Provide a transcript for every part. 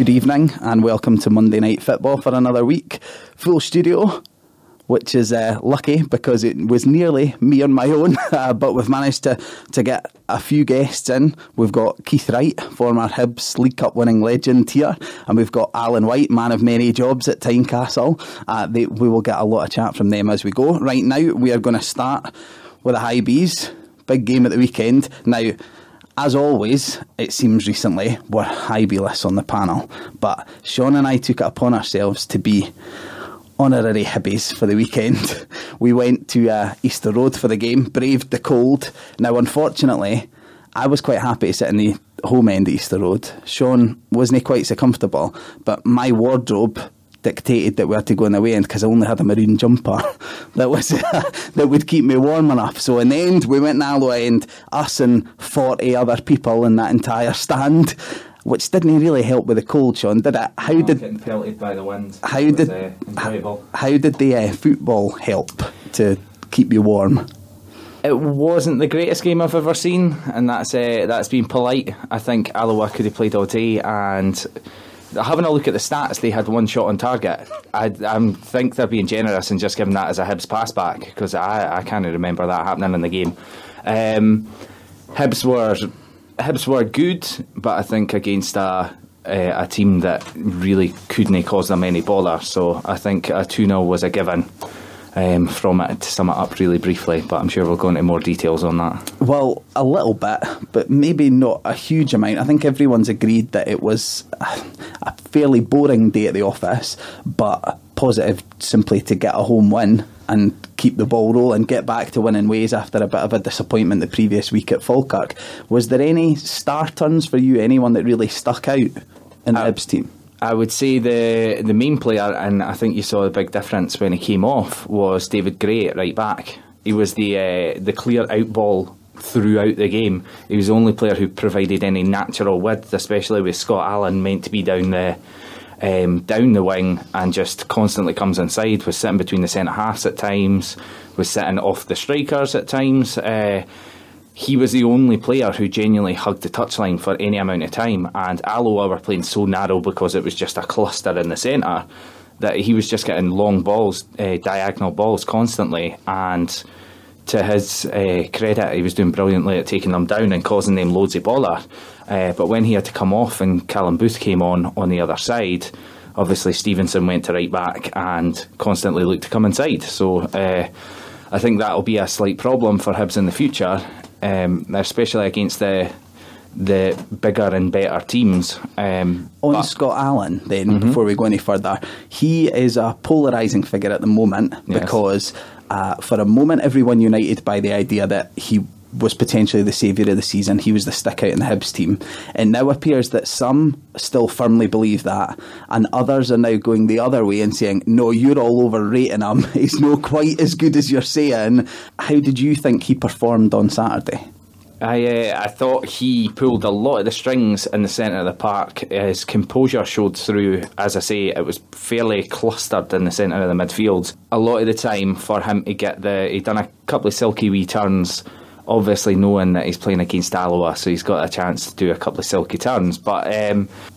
Good evening and welcome to Monday Night Fitba for another week. Full studio, which is lucky because it was nearly me on my own, but we've managed to get a few guests in. We've got Keith Wright, former Hibs League Cup winning legend here, and we've got Alan White, man of many jobs at Tynecastle. We will get a lot of chat from them as we go. Right now we are going to start with the Hibs. Big game at the weekend. Now, as always, it seems recently we're Hibby-less on the panel, but Sean and I took it upon ourselves to be honorary Hibbies for the weekend. We went to Easter Road for the game, braved the cold. Now, unfortunately, I was quite happy to sit in the home end of Easter Road. Sean wasn't quite so comfortable, but my wardrobe dictated that we had to go in the away end because I only had a maroon jumper that was that would keep me warm enough. So in the end, we went in Alloa End, us and 40 other people in that entire stand, which didn't really help with the cold, Sean, did it? Getting pelted by the wind. How did the football help to keep you warm? It wasn't the greatest game I've ever seen, and that's being polite. I think Alloa could have played all day, and having a look at the stats, they had one shot on target. I think they're being generous and just giving that as a Hibs pass back, because I can't remember that happening in the game. Hibs were good, but I think against a team that really couldn't cause them any bother. So I think a 2-0 was a given from it, to sum it up really briefly, but I'm sure we'll go into more details on that. Well, a little bit, but maybe not a huge amount. I think everyone's agreed that it was a fairly boring day at the office, but positive simply to get a home win and keep the ball rolling, get back to winning ways after a bit of a disappointment the previous week at Falkirk. Was there any star turns for you, anyone that really stuck out in the Hibs team? I would say the main player, and I think you saw a big difference when he came off, was David Gray at right back. He was the clear out ball throughout the game. He was the only player who provided any natural width, especially with Scott Allen meant to be down the wing and just constantly comes inside, was sitting between the centre halves at times, was sitting off the strikers at times. He was the only player who genuinely hugged the touchline for any amount of time, and Alloa were playing so narrow because it was just a cluster in the centre that he was just getting long balls, diagonal balls constantly, and to his credit, he was doing brilliantly at taking them down and causing them loads of bother. But when he had to come off and Callum Booth came on the other side, obviously Stevenson went to right back and constantly looked to come inside. So I think that'll be a slight problem for Hibs in the future, especially against the bigger and better teams. Scott Allen then, before we go any further, he is a polarising figure at the moment, because for a moment everyone united by the idea that he was potentially the saviour of the season. He was the stick out in the Hibs team. It now appears that some still firmly believe that, and others are now going the other way and saying, no, you're all overrating him. He's not quite as good as you're saying. How did you think he performed on Saturday? I thought he pulled a lot of the strings in the centre of the park. His composure showed through. As I say, it was fairly clustered in the centre of the midfield. A lot of the time for him to get he'd done a couple of silky wee turns, obviously knowing that he's playing against Alloa, so he's got a chance to do a couple of silky turns. But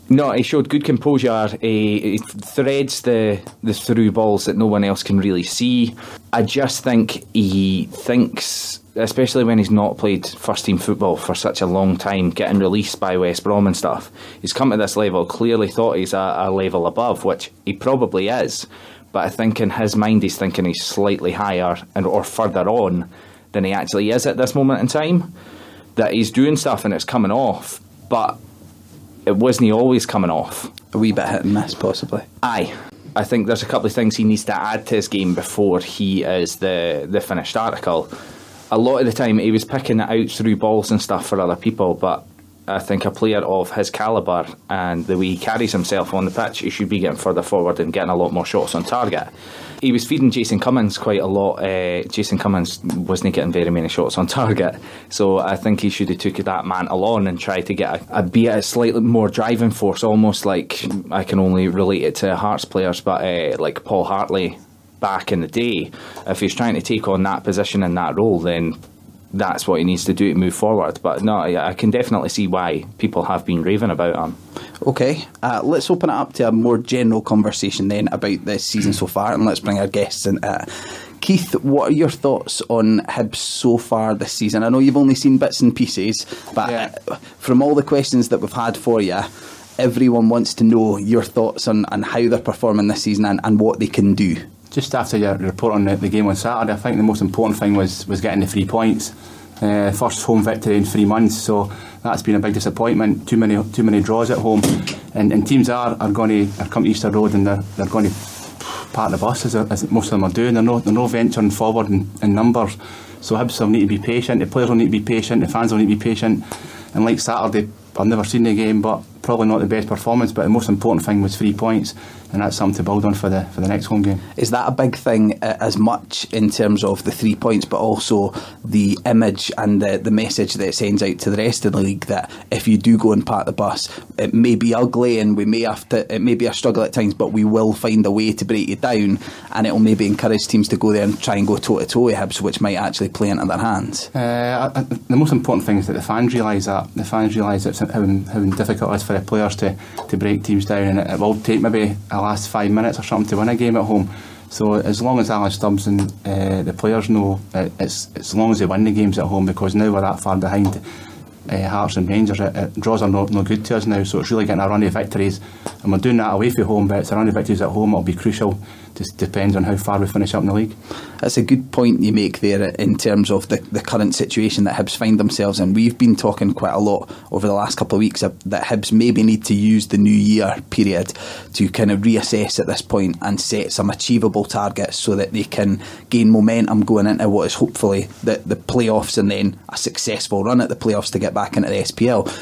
no, he showed good composure. He threads the through balls that no one else can really see. I just think he thinks, especially when he's not played first team football for such a long time, getting released by West Brom and stuff, he's come to this level, clearly thought he's a level above, which he probably is, but I think in his mind he's thinking he's slightly higher or further on than he actually is at this moment in time, that he's doing stuff and it's coming off, but it wasn't always coming off. A wee bit hit and miss, possibly. Aye. I think there's a couple of things he needs to add to his game before he is the finished article. A lot of the time he was picking it out through balls and stuff for other people, but I think a player of his calibre and the way he carries himself on the pitch, he should be getting further forward and getting a lot more shots on target. He was feeding Jason Cummins quite a lot. Jason Cummins wasn't getting very many shots on target, so I think he should have took that mantle on and tried to get a slightly more driving force, almost like, I can only relate it to Hearts players, but like Paul Hartley back in the day. If he's trying to take on that position and that role, then that's what he needs to do to move forward. But no, I can definitely see why people have been raving about him. Okay, let's open it up to a more general conversation then about this season so far, and let's bring our guests in. Keith, what are your thoughts on Hibs so far this season? I know you've only seen bits and pieces, but from all the questions that we've had for you, everyone wants to know your thoughts on how they're performing this season and what they can do. Just after your report on the game on Saturday, I think the most important thing was getting the 3 points. First home victory in 3 months, so that's been a big disappointment. Too many draws at home, and teams are going to come to Easter Road and they're going to park the bus as most of them are doing. They're no venturing forward in numbers. So Hibs will need to be patient. The players will need to be patient. The fans will need to be patient. And like Saturday, I've never seen the game, but probably not the best performance. But the most important thing was 3 points, and that's something to build on for the next home game. Is that a big thing, as much in terms of the 3 points, but also the image and the message that it sends out to the rest of the league, that if you do go and park the bus, it may be ugly and it may be a struggle at times, but we will find a way to break you down, and it will maybe encourage teams to go there and try and go toe to toe with Hibs, which might actually play into their hands? The most important thing is that the fans realise that. The fans realise how difficult it is for the players to break teams down, and it will take maybe the last 5 minutes or something to win a game at home. So as long as Alan Stubbs and the players know, it's as long as they win the games at home, because now we're that far behind Hearts and Rangers, draws are no good to us now. So it's really getting a run of victories, and we're doing that away from home, but it's a run of victories at home. It'll be crucial. Just depends on how far we finish up in the league. That's a good point you make there in terms of the current situation that Hibs find themselves in. We've been talking quite a lot over the last couple of weeks that Hibs maybe need to use the new year period to kind of reassess at this point and set some achievable targets so that they can gain momentum going into what is hopefully the playoffs, and then a successful run at the playoffs to get back into the SPL.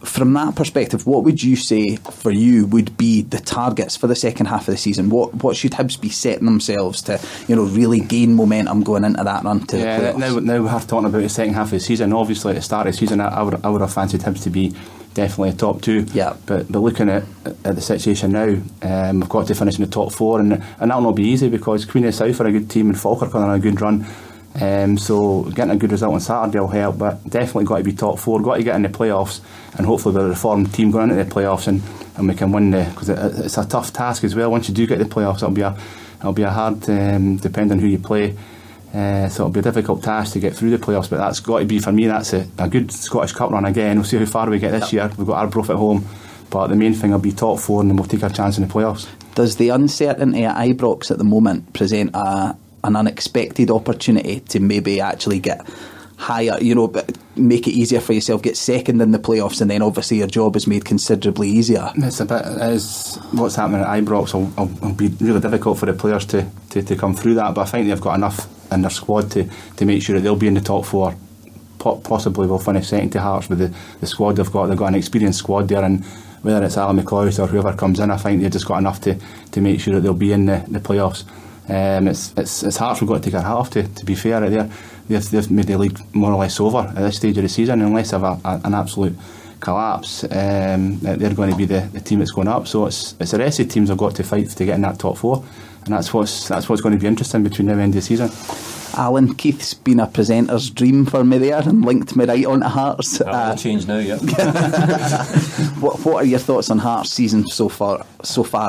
From that perspective, what would you say for you would be the targets for the second half of the season? What should Hibs be setting themselves to, really gain momentum going into that run to the playoffs? Now we have talking about the second half of the season. Obviously, at the start of the season, I would have fancied Hibs to be definitely a top 2. Yeah. But looking at the situation now, we've got to finish in the top 4, and that'll not be easy, because Queen of the South are a good team and Falkirk are on a good run. So getting a good result on Saturday will help, but definitely got to be top 4, got to get in the playoffs, and hopefully with a reformed team going into the playoffs, and we can win because it's a tough task as well. Once you do get the playoffs, it'll be a hard, depending on who you play, so it'll be a difficult task to get through the playoffs. But that's got to be, for me, that's a good Scottish Cup run again. We'll see how far we get this year. We've got Arbroath at home, but the main thing will be top 4, and then we'll take our chance in the playoffs. Does the uncertainty at Ibrox at the moment present an unexpected opportunity to maybe actually get higher, make it easier for yourself, get second in the playoffs, and then obviously your job is made considerably easier? It's what's happening at Ibrox will be really difficult for the players to come through that, but I think they've got enough in their squad to make sure that they'll be in the top 4. Possibly will finish second to Hearts with the squad they've got. They've got an experienced squad there, and whether it's Alan McLeod or whoever comes in, I think they've just got enough to make sure that they'll be in the playoffs. It's Hearts we've got to take our hat off to be fair. They've made the league more or less over at this stage of the season, unless they have an absolute collapse. They're going to be the team that's going up. So it's the rest of the teams have got to fight to get in that top 4, and that's what's going to be interesting between now and the end of the season. Alan, Keith's been a presenter's dream for me there and linked me right onto Hearts. That'll change now, yeah. What are your thoughts on Hearts' season so far?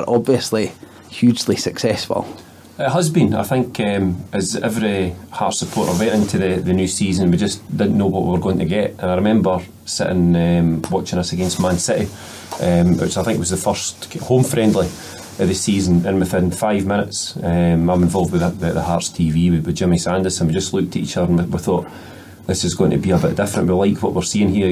Obviously hugely successful. It has been. I think as every Hearts supporter went into the new season, we just didn't know what we were going to get. And I remember sitting watching us against Man City, which I think was the first home friendly of the season, and within 5 minutes I'm involved with the Hearts TV with Jimmy Sanders, and we just looked at each other and we thought, this is going to be a bit different. We like what we're seeing here,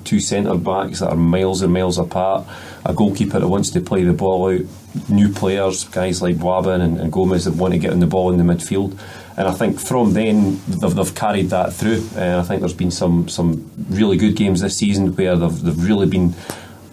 2 centre backs that are miles and miles apart, a goalkeeper that wants to play the ball out, new players, guys like Wabin and Gomez that want to get on the ball in the midfield. And I think from then they've carried that through. I think there's been some really good games this season where they've really been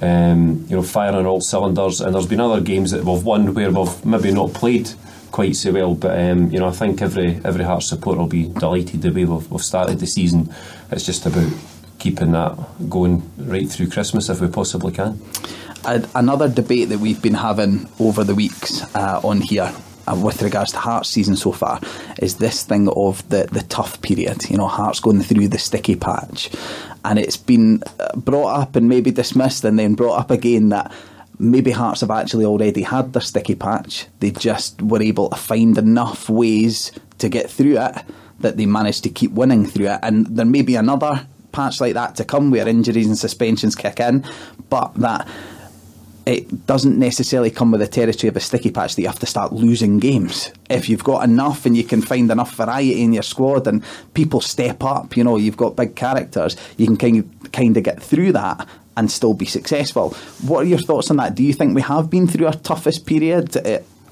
firing on all cylinders, and there's been other games that we've won where we've maybe not played quite so well, but I think every Hearts supporter will be delighted the way we've started the season. It's just about keeping that going right through Christmas if we possibly can. Another debate that we've been having over the weeks on here with regards to Hearts' season so far is this thing of the tough period. You know, Hearts going through the sticky patch, and it's been brought up and maybe dismissed and then brought up again that maybe Hearts have actually already had their sticky patch. They just were able to find enough ways to get through it that they managed to keep winning through it, and there may be another patch like that to come where injuries and suspensions kick in, but that it doesn't necessarily come with the territory of a sticky patch that you have to start losing games. If you've got enough and you can find enough variety in your squad and people step up, you know, you've got big characters, you can kind of get through that and still be successful. What are your thoughts on that? Do you think we have been through our toughest period,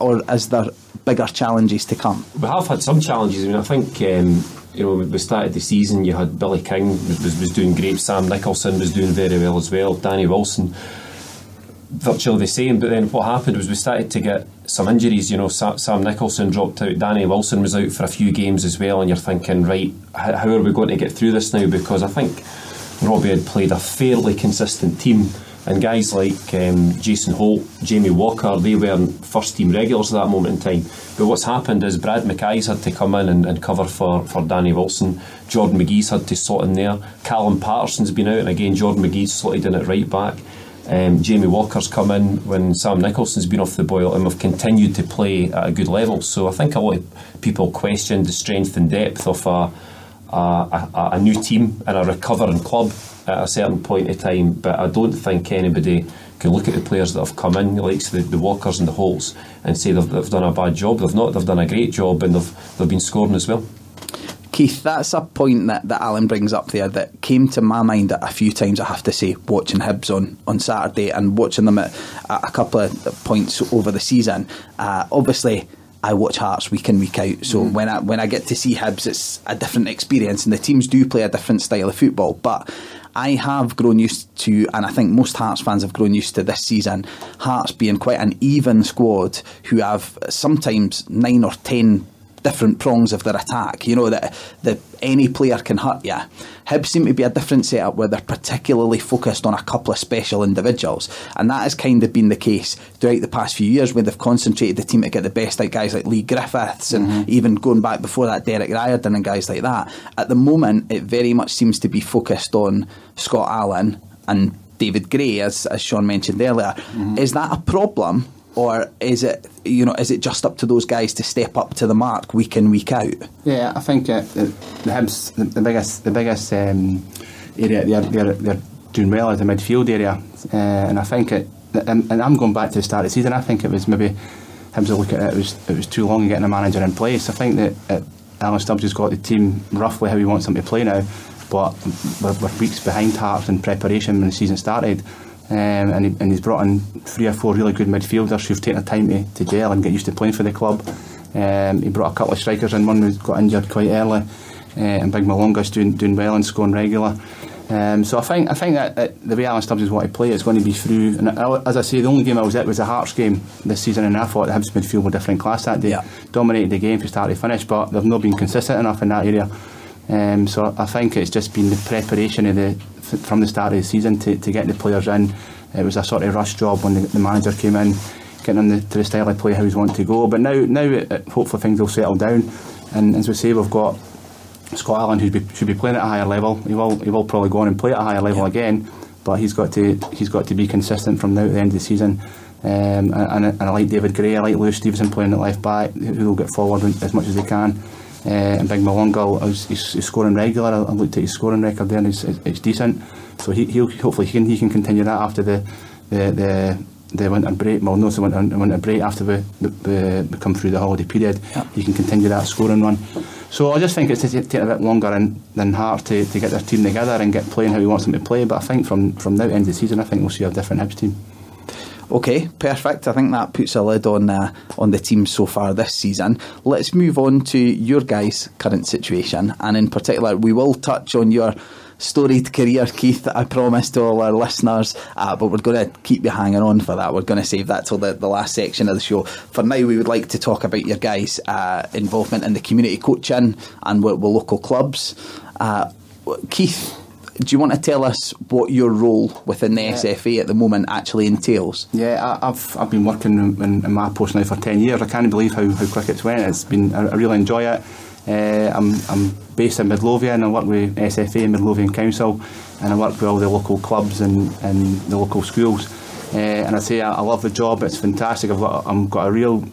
or is there bigger challenges to come? We have had some challenges. I mean, I think you know, we started the season, you had Billy King was doing great, Sam Nicholson was doing very well as well, Danny Wilson virtually the same, but then what happened was we started to get some injuries. You know, Sam Nicholson dropped out, Danny Wilson was out for a few games as well, and you're thinking, right, how are we going to get through this now? Because I think Robbie had played a fairly consistent team, and guys like Jason Holt, Jamie Walker, they weren't first team regulars at that moment in time. But what's happened is Brad Mackay's had to come in and cover for Danny Wilson. Jordan McGee's had to slot in there. Callum Patterson's been out, and again Jordan McGee's slotted in at right back. Jamie Walker's come in when Sam Nicholson's been off the boil, and we've continued to play at a good level. So I think a lot of people questioned the strength and depth of a new team and a recovering club at a certain point in time, but I don't think anybody can look at the players that have come in, like the Walkers and the Holts, and say they've done a bad job. They've not. They've done a great job, and they've been scoring as well. Keith, that's a point that Alan brings up there that came to my mind a few times, I have to say, watching Hibs on Saturday and watching them at a couple of points over the season. Obviously, I watch Hearts week in, week out, so when I get to see Hibs, it's a different experience, and the teams do play a different style of football. But I have grown used to, and I think most Hearts fans have grown used to this season, Hearts being quite an even squad who have sometimes 9 or 10 different prongs of their attack, you know, that any player can hurt you. Hibs seem to be a different setup where they're particularly focused on a couple of special individuals, and that has kind of been the case throughout the past few years, where they've concentrated the team to get the best out guys like Lee Griffiths and even going back before that Derek Riordan and guys like that. At the moment it very much seems to be focused on Scott Allen and David Gray, as Sean mentioned earlier. Is that a problem? Or is it just up to those guys to step up to the mark week in, week out? Yeah, I think the Hibs, the biggest area they're doing well is the midfield area, and I think and I'm going back to the start of the season. I think it was maybe Hibs look at it was too long in getting a manager in place. I think that Alan Stubbs has got the team roughly how he wants them to play now, but we're weeks behind Hearts in preparation when the season started. And he's brought in 3 or 4 really good midfielders who've taken their time to gel and get used to playing for the club. He brought a couple of strikers in, one who got injured quite early, and Big Malonga's doing well and scoring regular. So I think that the way Alan Stubbs is wanting to play, it's going to be through. And as I say, the only game I was at was the Hearts game this season, and I thought the Hibs midfield were different class that day. Yeah. Dominated the game from start to finish, but they've not been consistent enough in that area. So I think it's just been the preparation from the start of the season to get the players in. It was a sort of rush job when the manager came in, getting them to the style of play how he's wanting to go. But now hopefully things will settle down. And as we say, we've got Scott Allen who should be playing at a higher level. He will probably go on and play at a higher level again. But he's got to be consistent from now to the end of the season. And I like David Gray. I like Lewis Stevenson playing at left back, who will get forward as much as they can. And Big Malonga, he's scoring regular. I looked at his scoring record there, and it's decent. So he'll hopefully he can continue that after the winter break. Well, no, the winter break after we come through the holiday period. Yep. He can continue that scoring run. So I just think it's taking a bit longer than Hearts to get their team together and get playing how he wants them to play. But I think from now to end of the season, I think we'll see a different Hibs team. Okay, perfect. I think that puts a lid on the team so far this season. Let's move on to your guys' current situation, and in particular, we will touch on your storied career, Keith, I promise to all our listeners, but we're going to keep you hanging on for that. We're going to save that till the last section of the show. For now, we would like to talk about your guys' involvement in the community coaching and with local clubs. Keith, Do you want to tell us what your role within the SFA at the moment actually entails? Yeah, I've been working in my post now for 10 years. I can't believe how quick it's went. It's been, I really enjoy it. I'm based in Midlothian. I work with SFA, Midlothian Council, and I work with all the local clubs and the local schools. And I say I love the job. It's fantastic. I've got a real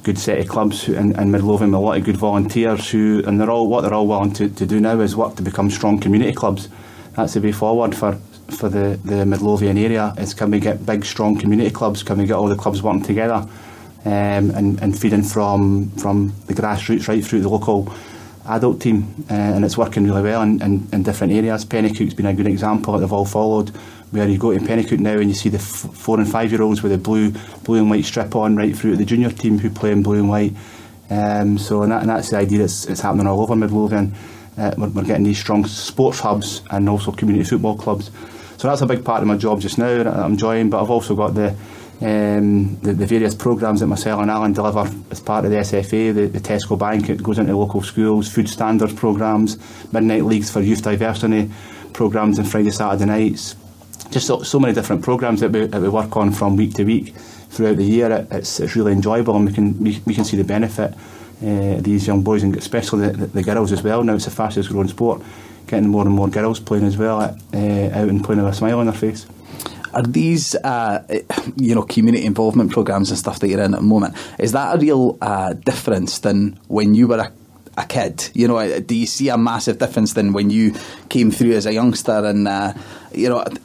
good set of clubs in Midlothian, with a lot of good volunteers and they're all willing to do now is work to become strong community clubs. That's the way forward for the Midlothian area. Is can we get big strong community clubs? Can we get all the clubs working together and feeding from the grassroots right through the local adult team, and it's working really well in different areas. Pennycook's been a good example that they've all followed, where you go to Pennycook now and you see the 4 and 5 year olds with the blue and white strip on right through to the junior team who play in blue and white. And that's the idea. It's happening all over Midlothian. We're getting these strong sports hubs and also community football clubs. So that's a big part of my job just now that I'm enjoying. But I've also got the various programmes that myself and Alan deliver as part of the SFA, the Tesco Bank. It goes into local schools, food standards programmes, midnight leagues for youth diversity programmes, and Friday, Saturday nights. Just so many different programmes that we work on from week to week throughout the year. It's really enjoyable, and we can see the benefit these young boys, and especially the girls as well. Now it's the fastest growing sport, getting more and more girls playing as well, out and playing with a smile on their face. Are these, community involvement programmes and stuff that you're in at the moment, is that a real difference than when you were a kid? Do you see a massive difference than when you came through as a youngster? And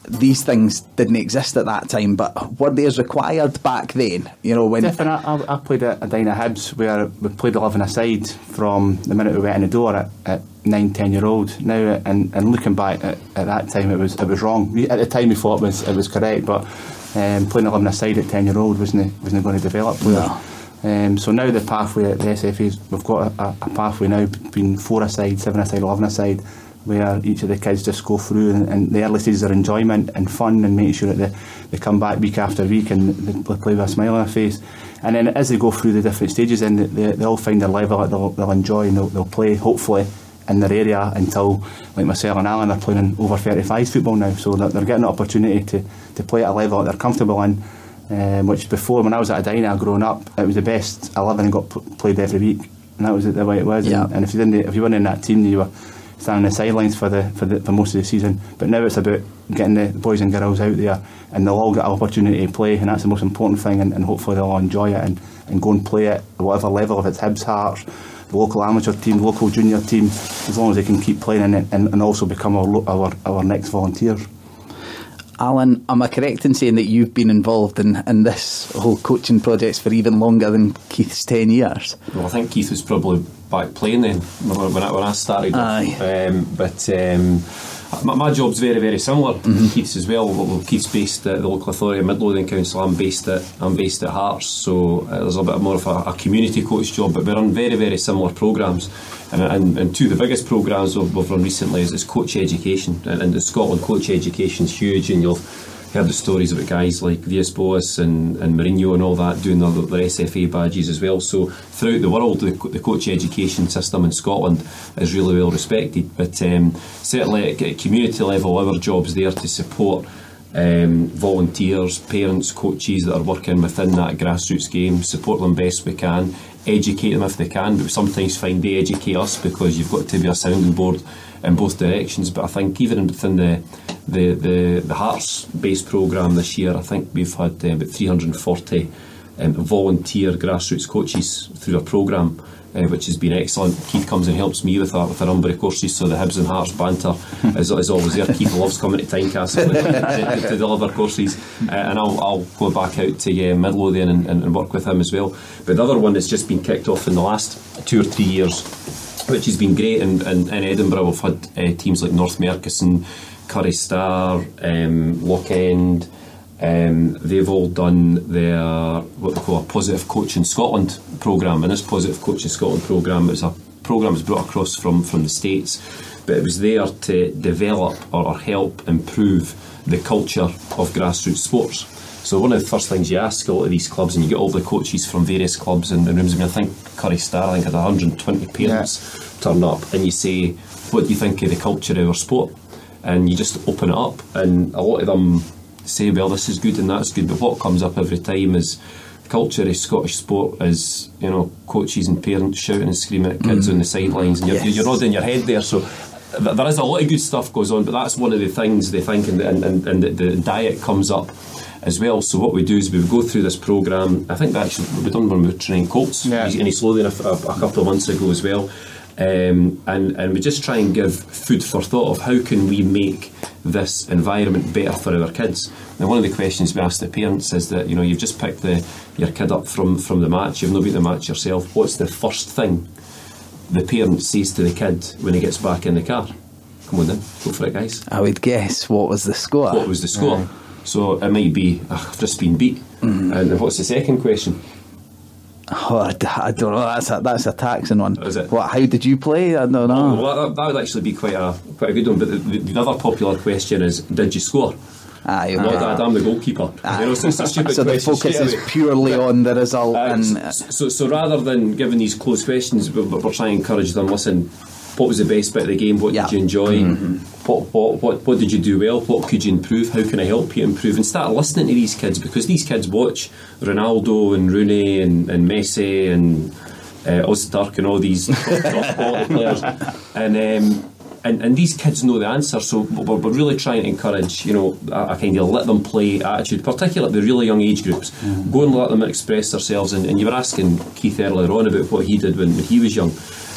these things didn't exist at that time, but were they as required back then? Definitely. I played at Dinah Hibs, where we played 11 aside from the minute we went in the door at 9-10 year old. Now, and looking back at that time, it was wrong. At the time we thought it was correct, but playing 11 aside at 10 year old wasn't going to develop players. No. So now the pathway at the SFA, we've got a pathway now between 4 aside, 7 aside, 11 aside, where each of the kids just go through, and the early stages are enjoyment and fun, and make sure that they come back week after week and they play with a smile on their face. And then as they go through the different stages, then they all find their level that they'll enjoy, and they'll play hopefully in their area until, like myself and Alan, are playing in over 35s football now, so they're getting an opportunity to play at a level that they're comfortable in. Which before, when I was at Dinah growing up, it was the best 11 and got played every week, and that was the way it was. Yeah. And if you weren't in that team, you were standing on the sidelines for most of the season. But now it's about getting the boys and girls out there, and they'll all get an opportunity to play, and that's the most important thing. And hopefully they'll all enjoy it and go and play at whatever level, if it's Hibs, Hearts, the local amateur team, the local junior team, as long as they can keep playing and also become our next volunteers. Alan, am I correct in saying that you've been involved in this whole coaching project for even longer than Keith's 10 years? Well, I think Keith was probably back playing then when I started. My job's very, very similar to Keith's as well. Keith's based at the local authority of Midlothian Council. I'm based at Hearts, so there's a bit more of a community coach job, but we run very, very similar programmes. And two of the biggest programmes we've run recently is coach education, and in Scotland coach education is huge, and you've heard the stories about guys like Villas-Boas and Mourinho and all that doing their SFA badges as well. So throughout the world, the coach education system in Scotland is really well respected, but certainly at community level, our job's there to support volunteers, parents, coaches that are working within that grassroots game, support them best we can, educate them if they can, but we sometimes find they educate us, because you've got to be a sounding board in both directions. But I think even within the Hearts based programme this year, I think we've had about 340 volunteer grassroots coaches through our programme, which has been excellent. Keith comes and helps me with a number of courses, so the Hibs and Hearts banter is always there. Keith loves coming to Tynecastle to deliver courses, and I'll go back out to Midlothian and work with him as well. But the other one that's just been kicked off in the last 2 or 3 years, which has been great, in Edinburgh we've had teams like North Merkison, Curry Star, Loch End. They've all done their what they call a Positive Coaching Scotland programme, and this Positive Coaching Scotland programme is a programme that's brought across from the States, but it was there to develop or help improve the culture of grassroots sports. So one of the first things you ask a lot of these clubs, and you get all the coaches from various clubs in rooms. I mean, I think Curry Star, had 120 parents turn up, and you say, what do you think of the culture of our sport? And you just open it up, and a lot of them say, well, this is good and that's good, but what comes up every time is the culture of Scottish sport is, you know, coaches and parents shouting and screaming at kids on the sidelines, and you're nodding your head there. So there is a lot of good stuff goes on, but that's one of the things they think, and the diet comes up as well. So what we do is we go through this programme. I think that actually we've done when we were training Colts, and he's Lothian a couple of months ago as well. And we just try and give food for thought of how can we make this environment better for our kids. Now, one of the questions we ask the parents is that, you know, you've just picked your kid up from the match, you've not been to the match yourself. What's the first thing the parent says to the kid when he gets back in the car? Come on then, go for it, guys. I would guess, what was the score? What was the score? Right. So it might be, I've just been beat. And what's the second question? Oh, I don't know. That's a taxing one. Is it? What? How did you play? I don't know. Oh, well, that would actually be quite a good one. But the other popular question is, did you score? Aye, Not that I'm the goalkeeper. You know, so it's a stupid so the question. focus is purely on the result. So rather than giving these closed questions, we're trying to encourage them. Listen, what was the best bit of the game? What did you enjoy? What did you do well? What could you improve? How can I help you improve? And start listening to these kids, because these kids watch Ronaldo and Rooney and Messi and Ozturk and all these top quality players, and these kids know the answer. So we're really trying to encourage, you know, a kind of let them play attitude, particularly at the really young age groups. Go and let them express themselves. And you were asking Keith earlier on about what he did when he was young.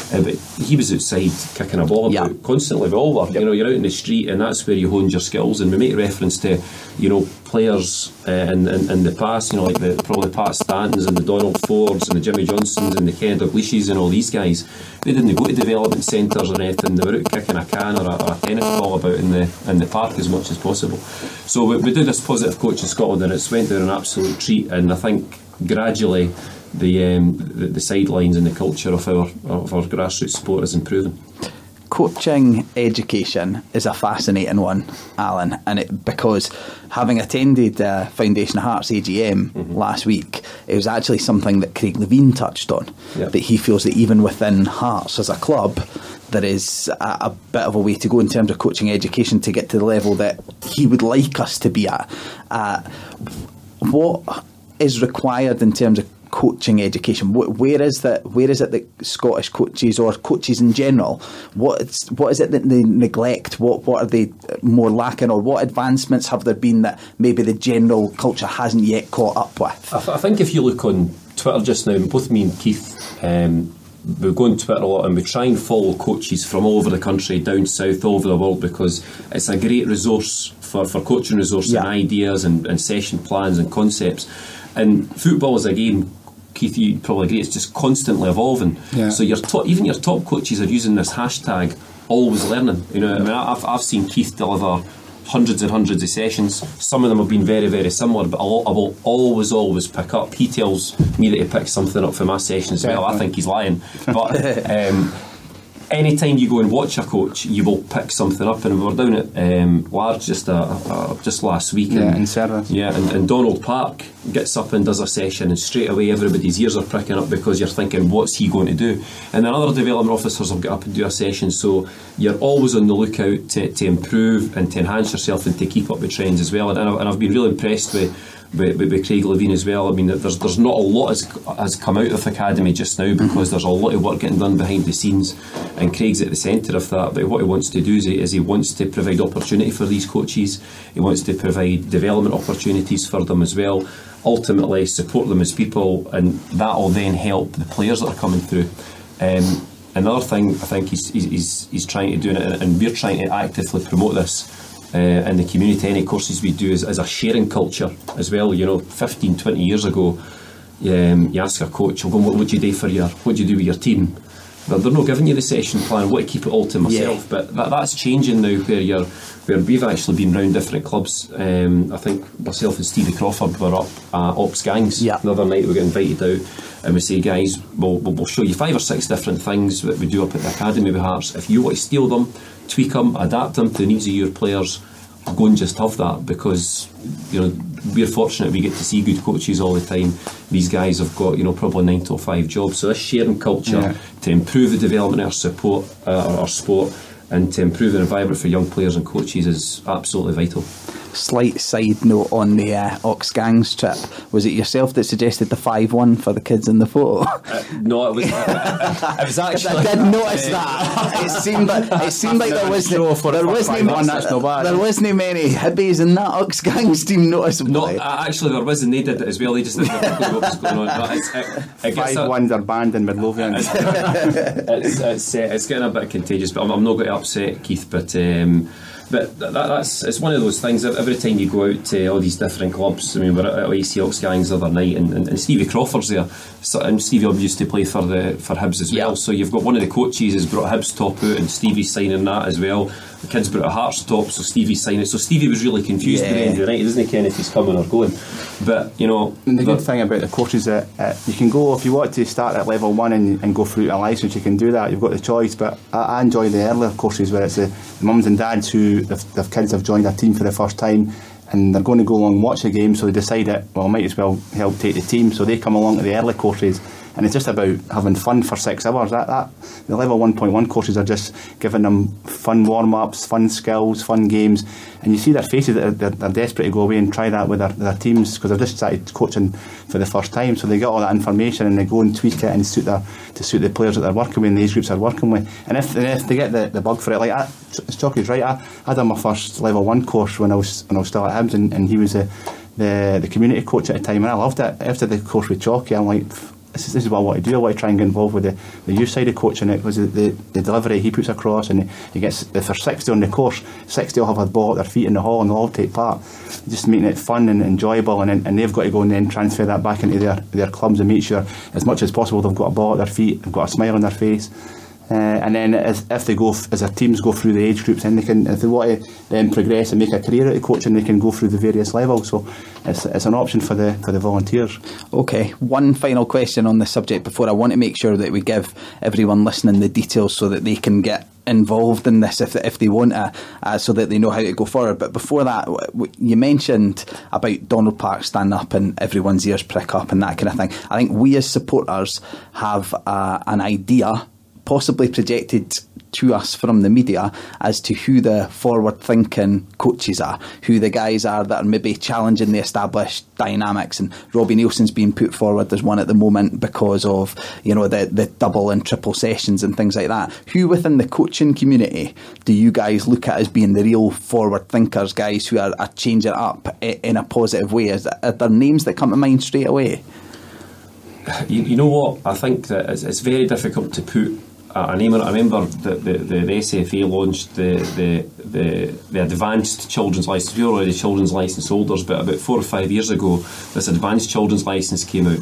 But he was outside kicking a ball about constantly. We all were. You know, you're out in the street, and that's where you honed your skills. And we make reference to, you know, players in the past, you know, like probably Pat Stantons and the Donald Fords and the Jimmy Johnsons and the Ken Dalglishes and all these guys. They didn't go to development centres or anything. They were out kicking a can or a tennis ball about in the park as much as possible. So we do this positive coach in Scotland, and it's went down an absolute treat. And I think gradually the sidelines and the culture of our grassroots sport is improving. Coaching education is a fascinating one, Alan, and because having attended Foundation of Hearts AGM last week, it was actually something that Craig Levine touched on, that he feels that even within Hearts as a club, there is a bit of a way to go in terms of coaching education to get to the level that he would like us to be at. What is required in terms of coaching education? Where is it that Scottish coaches or coaches in general, what is it that they neglect? What are they more lacking, or what advancements have there been that maybe the general culture hasn't yet caught up with? I think if you look on Twitter just now, both me and Keith, we go on Twitter a lot, and we try and follow coaches from all over the country, down south, all over the world, because it's a great resource for coaching resources and ideas and session plans and concepts. And football is a game, Keith, you probably agree, it's just constantly evolving. So even your top coaches are using this hashtag always learning. You know, I mean, I've seen Keith deliver hundreds and hundreds of sessions. Some of them have been very, very similar, but I will always pick up. He tells me that he picks something up for my session as well. I think he's lying. But anytime you go and watch a coach, you will pick something up. And we were down at Large just last week. In Service. And Donald Park gets up and does a session, and straight away everybody's ears are pricking up, because you're thinking, what's he going to do? And then other development officers will get up and do a session. So you're always on the lookout to improve and to enhance yourself and to keep up with trends as well. And I've been really impressed with Craig Levine as well. I mean, there's not a lot has come out of the academy just now, because there's a lot of work getting done behind the scenes, and Craig's at the centre of that. But what he wants to do is he wants to provide opportunity for these coaches. He wants to provide development opportunities for them as well, ultimately support them as people, and that will then help the players that are coming through. Another thing I think he's trying to do, and we're trying to actively promote this in the community. Any courses we do is a sharing culture as well. You know, 15, 20 years ago, you ask a coach, what would you do what do you do with your team? They're not giving you the session plan. I want to keep it all to myself. But that's changing now, where we've actually been round different clubs. I think myself and Stevie Crawford were up at Ops Gangs the other night. We got invited out, and we say, guys, we'll show you 5 or 6 different things that we do up at the Academy with Hearts. If you want to steal them, tweak them, adapt them to the needs of your players, go and just have that, because, you know, we're fortunate we get to see good coaches all the time. These guys have got, you know, probably 9 to 5 jobs. So this sharing culture to improve the development of our sport and to improve the environment for young players and coaches is absolutely vital. Slight side note on the Ox Gangs trip. Was it yourself that suggested the 5-1 for the kids in the photo? No, it was. It was actually. I did notice that. It seemed like there wasn't many Hibbies in that Ox Gangs team noticeably. No, actually there was, and they did it as well. They just didn't know what was going on. 5-1s are banned in Midlothian. It's getting a bit contagious, but I'm not going to upset Keith. But it's one of those things. Every time you go out to all these different clubs, I mean, we're at AC Ox Gangs the other night, and Stevie Crawford's there, and Stevie used to play for Hibs as well. So you've got one of the coaches has brought Hibs top out, and Stevie's signing that as well. The kids brought a Hearts top, so Stevie's signing it. So Stevie was really confused at the end of the night. He doesn't care if he's coming or going. But and the good thing about the courses that you can go, if you want to start at level 1 and go through to a licence, you can do that. You've got the choice. But I enjoy the earlier courses where it's the mums and dads who their kids have joined a team for the first time, and they're going to go along and watch the game, so they decide that, well, might as well help take the team, so they come along to the early courses, and it's just about having fun for 6 hours. That the level 1.1 courses are just giving them fun warm-ups, fun skills, fun games, and you see their faces that they're desperate to go away and try that with their teams, because they've just started coaching for the first time, so they get all that information and they go and tweak it and suit the players that they're working with and the age groups they're working with. And if they get the bug for it, like Jockey's right, I done my first level 1 course when I was still at Hibs, and he was the community coach at the time, and I loved it. After the course with Jockey, I'm like, this is what I want to do. I want to try and get involved with the youth side of coaching it, because the delivery he puts across, and he gets, if there's 60 on the course, 60 will have a ball at their feet in the hall and they'll all take part, just making it fun and enjoyable, and they've got to go and then transfer that back into their clubs and make sure as much as possible they've got a ball at their feet, they've got a smile on their face. And then as their teams go through the age groups, and if they want to then progress and make a career out of coaching, they can go through the various levels. So it's an option for the volunteers. Okay, one final question on the subject before I want to make sure that we give everyone listening the details so that they can get involved in this if they want to, so that they know how to go forward. But before that, you mentioned about Donald Park standing up and everyone's ears prick up and that kind of thing. I think we as supporters have an idea, possibly projected to us from the media, as to who the forward-thinking coaches are, who the guys are that are maybe challenging the established dynamics. And Robbie Nielsen's being put forward as one at the moment because of, the double and triple sessions and things like that. Who within the coaching community do you guys look at as being the real forward thinkers, guys who are changing it up in a positive way? Are there names that come to mind straight away? You know what? I think that it's very difficult to put a name on it. I remember that the SFA launched the advanced children's licence. We were already children's licence holders, but about 4 or 5 years ago, this advanced children's licence came out,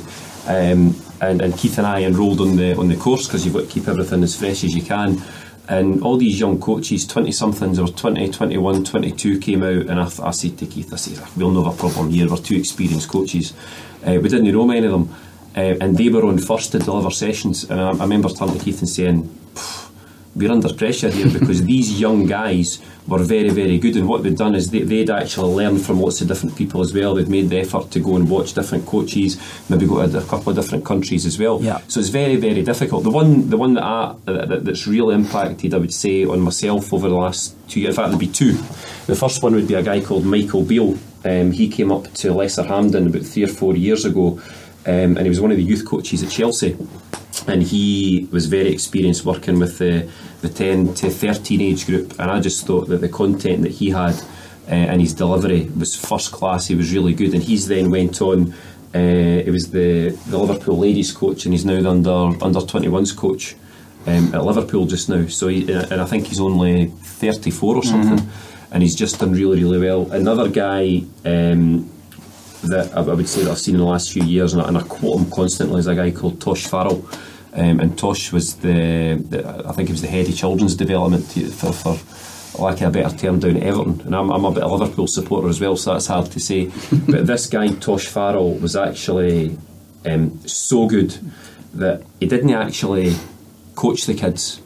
and Keith and I enrolled on the course, because you've got to keep everything as fresh as you can. And all these young coaches, 20-somethings, or 20, 21, 22, came out, and I said to Keith, I said, we'll not have a problem here, we're 2 experienced coaches. We didn't know many of them. And they were on first to deliver sessions, and I remember turning to Keith and saying, we're under pressure here, because these young guys were very, very good, and what they'd done is they'd actually learned from lots of different people as well. They'd made the effort to go and watch different coaches, maybe go to a couple of different countries as well. Yeah. So it's very, very difficult. The one that's really impacted, I would say, on myself over the last 2 years, in fact there'd be 2. The first one would be a guy called Michael Beale. He came up to Lesser Hampden about 3 or 4 years ago, and he was one of the youth coaches at Chelsea, and he was very experienced working with the 10 to 13 age group, and I just thought that the content that he had and his delivery was first class. He was really good, and he's then went on, he was the Liverpool ladies coach, and he's now the under 21s coach at Liverpool just now. So and I think he's only 34 or something, and he's just done really, really well. Another guy that I would say that I've seen in the last few years, and I quote him constantly, is a guy called Tosh Farrell, and Tosh was I think he was the head of children's development for lack of a better term down at Everton, and I'm a bit of a Liverpool supporter as well, so that's hard to say. But this guy Tosh Farrell was actually so good that he didn't actually coach the kids.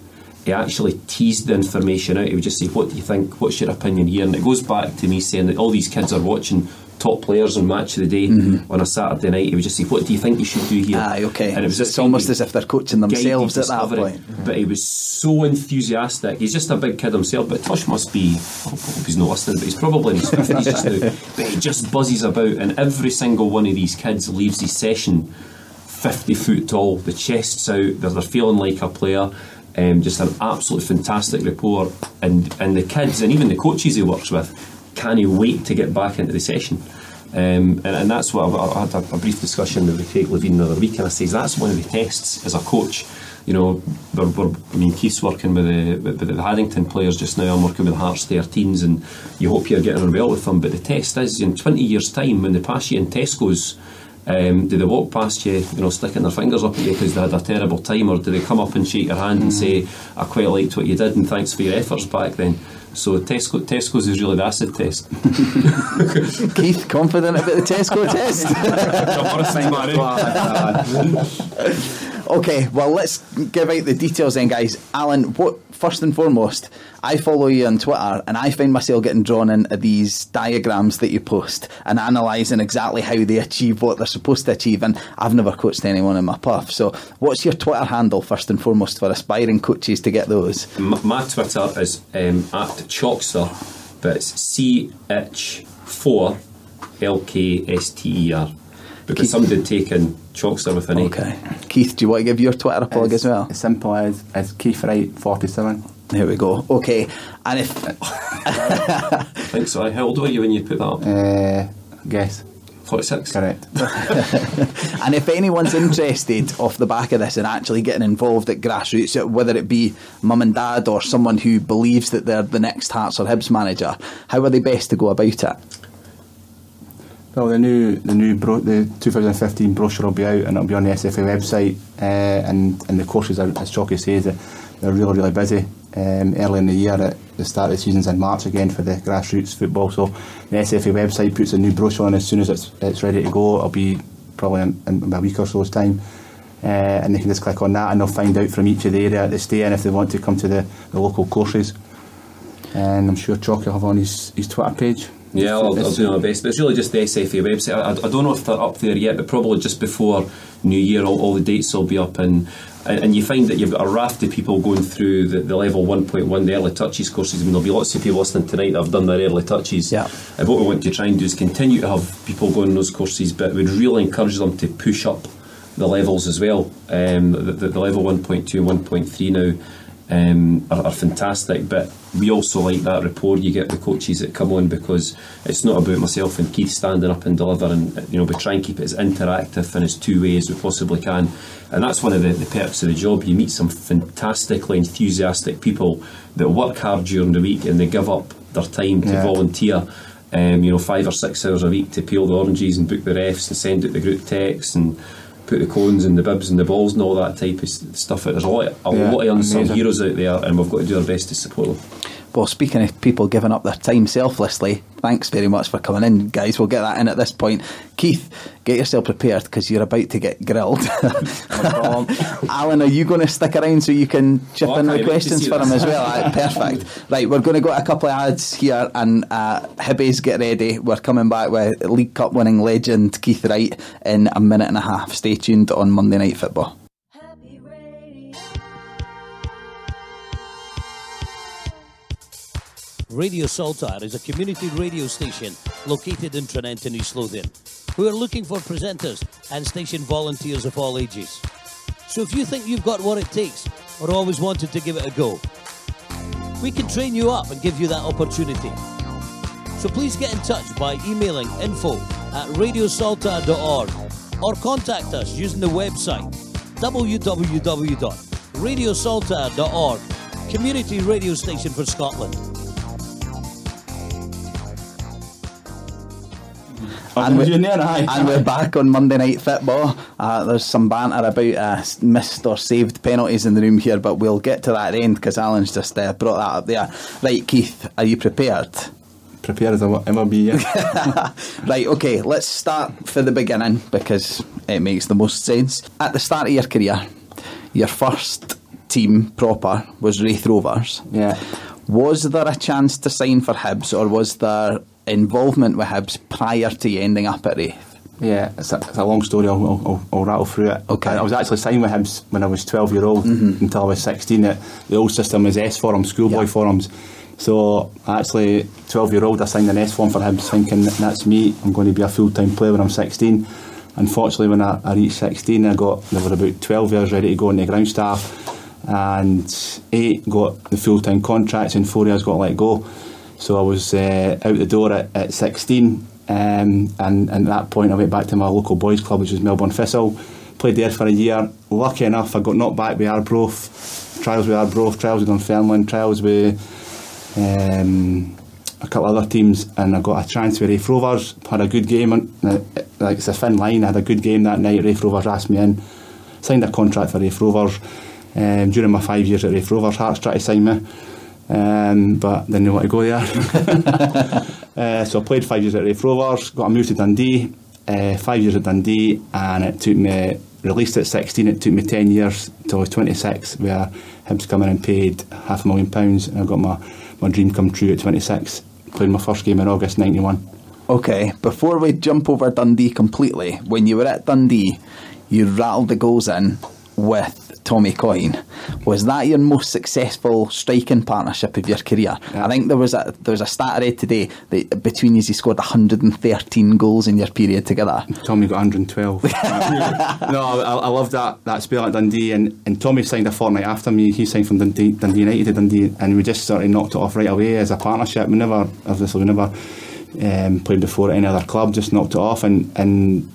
He actually teased the information out. He would just say, what do you think, what's your opinion here? And it goes back to me saying that all these kids are watching top players on Match of the Day on a Saturday night. He would just say, what do you think you should do here? Okay. And it was just it's almost as if they're coaching themselves at that point. But he was so enthusiastic. He's just a big kid himself, but Tush must be, I hope he's not listening, but he's probably in his 50s just now. But he just buzzes about, and every single one of these kids leaves his session 50 foot tall, the chest's out, they're feeling like a player. Just an absolutely fantastic report, and the kids and even the coaches he works with can't wait to get back into the session. And that's what I had a brief discussion with Craig Levine the other week, and I says that's one of the tests as a coach. You know, Keith's working with the Haddington players just now. I'm working with the Hearts 13s, and you hope you're getting on well with them. But the test is, in 20 years' time, when they pass you in Tesco's, do they walk past you, sticking their fingers up at you because they had a terrible time, or do they come up and shake your hand and say, I quite liked what you did and thanks for your efforts back then? So Tesco's is really the acid test. Keith, confident about the Tesco test? Okay, well, let's give out the details then, guys. Alan, first and foremost, I follow you on Twitter, and I find myself getting drawn into these diagrams that you post and analysing exactly how they achieve what they're supposed to achieve, and I've never coached anyone in my puff. So what's your Twitter handle, first and foremost, for aspiring coaches to get those? My Twitter is at Chalkster, but it's CH4LKSTER, because somebody had taken Chalkster with an A. Okay. Keith, do you want to give your Twitter a plug as well? As simple as Keith Wright 47. There we go. Okay. And if I think so. How old were you when you put that up? Guess 46. Correct. And if anyone's interested off the back of this and actually getting involved at grassroots, whether it be mum and dad or someone who believes that they're the next Hearts or Hibs manager, how are they best to go about it? Well, the 2015 brochure will be out, and it'll be on the SFA website. And the courses, as Chalky says, they're really, really busy. Early in the year, at the start of the season's in March again for the grassroots football. So the SFA website puts a new brochure on as soon as it's ready to go. It'll be probably in a week or so's time, and they can just click on that, and they'll find out from each of the area that they stay in if they want to come to the local courses. And I'm sure Chalky will have on his Twitter page. Yeah, I'll do my best, but it's really just the SFA website. I don't know if they're up there yet, but probably just before New Year all the dates will be up, and you find that you've got a raft of people going through the level 1.1, the early touches courses. I mean, there'll be lots of people listening tonight that have done their early touches. Yeah. And what we want to try and do is continue to have people going on those courses, but we'd really encourage them to push up the levels as well. The level 1.2 and 1.3 now are fantastic, but we also like that rapport you get with coaches that come on, because it's not about myself and Keith standing up and delivering. We try and keep it as interactive and as two-way as we possibly can, and that's one of the perks of the job. You meet some fantastically enthusiastic people that work hard during the week, and they give up their time to volunteer 5 or 6 hours a week to peel the oranges and book the refs and send out the group texts and put the cones and the bibs and the balls and all that type of stuff. There's a lot of unsung heroes out there, and we've got to do our best to support them. Well, speaking of people giving up their time selflessly, thanks very much for coming in, guys. We'll get that in at this point. Keith, get yourself prepared, because you're about to get grilled. Alan, are you going to stick around so you can chip in with questions for him as well? Perfect. Right, we're going to go to a couple of ads here, and Hibbies, get ready. We're coming back with League Cup winning legend Keith Wright in a minute and a half. Stay tuned on Monday Night Football. Radio Saltaire is a community radio station located in Trinent and East Lothian, who are looking for presenters and station volunteers of all ages. So if you think you've got what it takes, or always wanted to give it a go, we can train you up and give you that opportunity. So please get in touch by emailing info@radiosaltaire.org or contact us using the website www.radiosaltaire.org, community radio station for Scotland. And we're back on Monday Night Football. There's some banter about missed or saved penalties in the room here, but we'll get to that at the end, because Alan's just brought that up there. Right, Keith, are you prepared? Prepared as I ever be, yeah. Right, okay, let's start for the beginning, because it makes the most sense. At the start of your career, your first team proper was Wraith Rovers. Yeah. Was there a chance to sign for Hibs, or was there involvement with Hibs prior to you ending up at Wraith? Yeah, it's a long story. I'll rattle through it. Okay. I was actually signed with Hibs when I was 12-year-old until I was 16. The old system was S forums, schoolboy forums. So actually, 12-year-old, I signed an S form for Hibs, thinking that's me. I'm going to be a full-time player when I'm 16. Unfortunately, when I reached 16, there were about 12 years ready to go into ground staff, and 8 got the full-time contracts, and 4 years got let go. So I was out the door at 16. And at that point I went back to my local boys club, which was Melbourne Thistle. Played there for a year. Lucky enough, I got knocked back with Arbroath, trials with Dunfermline, trials with a couple of other teams, and I got a transfer to Wraith Rovers. Had a good game, like it's a thin line. I had a good game that night. Wraith Rovers asked me in, signed a contract for Wraith Rovers. During my 5 years at Wraith Rovers, Hearts tried to sign me, but didn't want to go there. So I played 5 years at Wraith Rovers, got a move to Dundee, 5 years at Dundee, and it took me, released at 16, it took me 10 years till I was 26, where Hibs come in and paid £500,000, and I got my dream come true at 26. Played my first game in August 91. Okay, before we jump over Dundee completely, when you were at Dundee, you rattled the goals in with Tommy Coyne. Was that your most successful striking partnership of your career? Yeah. I think there was a stat I read today that between you scored 113 goals in your period together. Tommy got 112. No, I loved that spell at Dundee, and Tommy signed a fortnight after me. He signed from Dundee United to Dundee, and we just sort of knocked it off right away as a partnership. We never played before at any other club, just knocked it off. And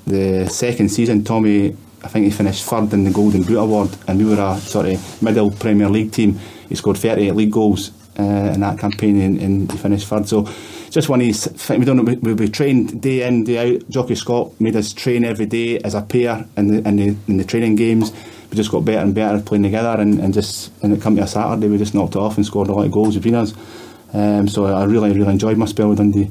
the second season, Tommy, I think he finished third in the Golden Boot Award, and we were a sort of middle Premier League team. He scored 38 league goals in that campaign, and he finished third. So just one of these, we trained day in, day out. Jockey Scott made us train every day as a pair in the training games. We just got better and better playing together, and it come to a Saturday, we just knocked it off and scored a lot of goals between us. So I really enjoyed my spell with Dundee.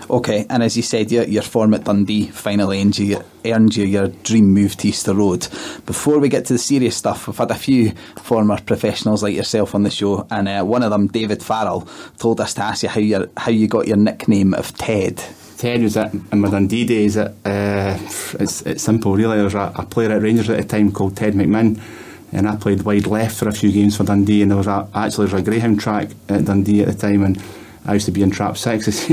Okay, and as you said, your form at Dundee finally earned you your dream move to Easter Road. Before we get to the serious stuff, we've had a few former professionals like yourself on the show, and one of them, David Farrell, told us to ask you how you got your nickname of Ted. Ted was in my Dundee days. It's simple, really. There was a player at Rangers at the time called Ted McMinn, and I played wide left for a few games for Dundee, and there was a Greyhound track at Dundee at the time, and I used to be in trap 6.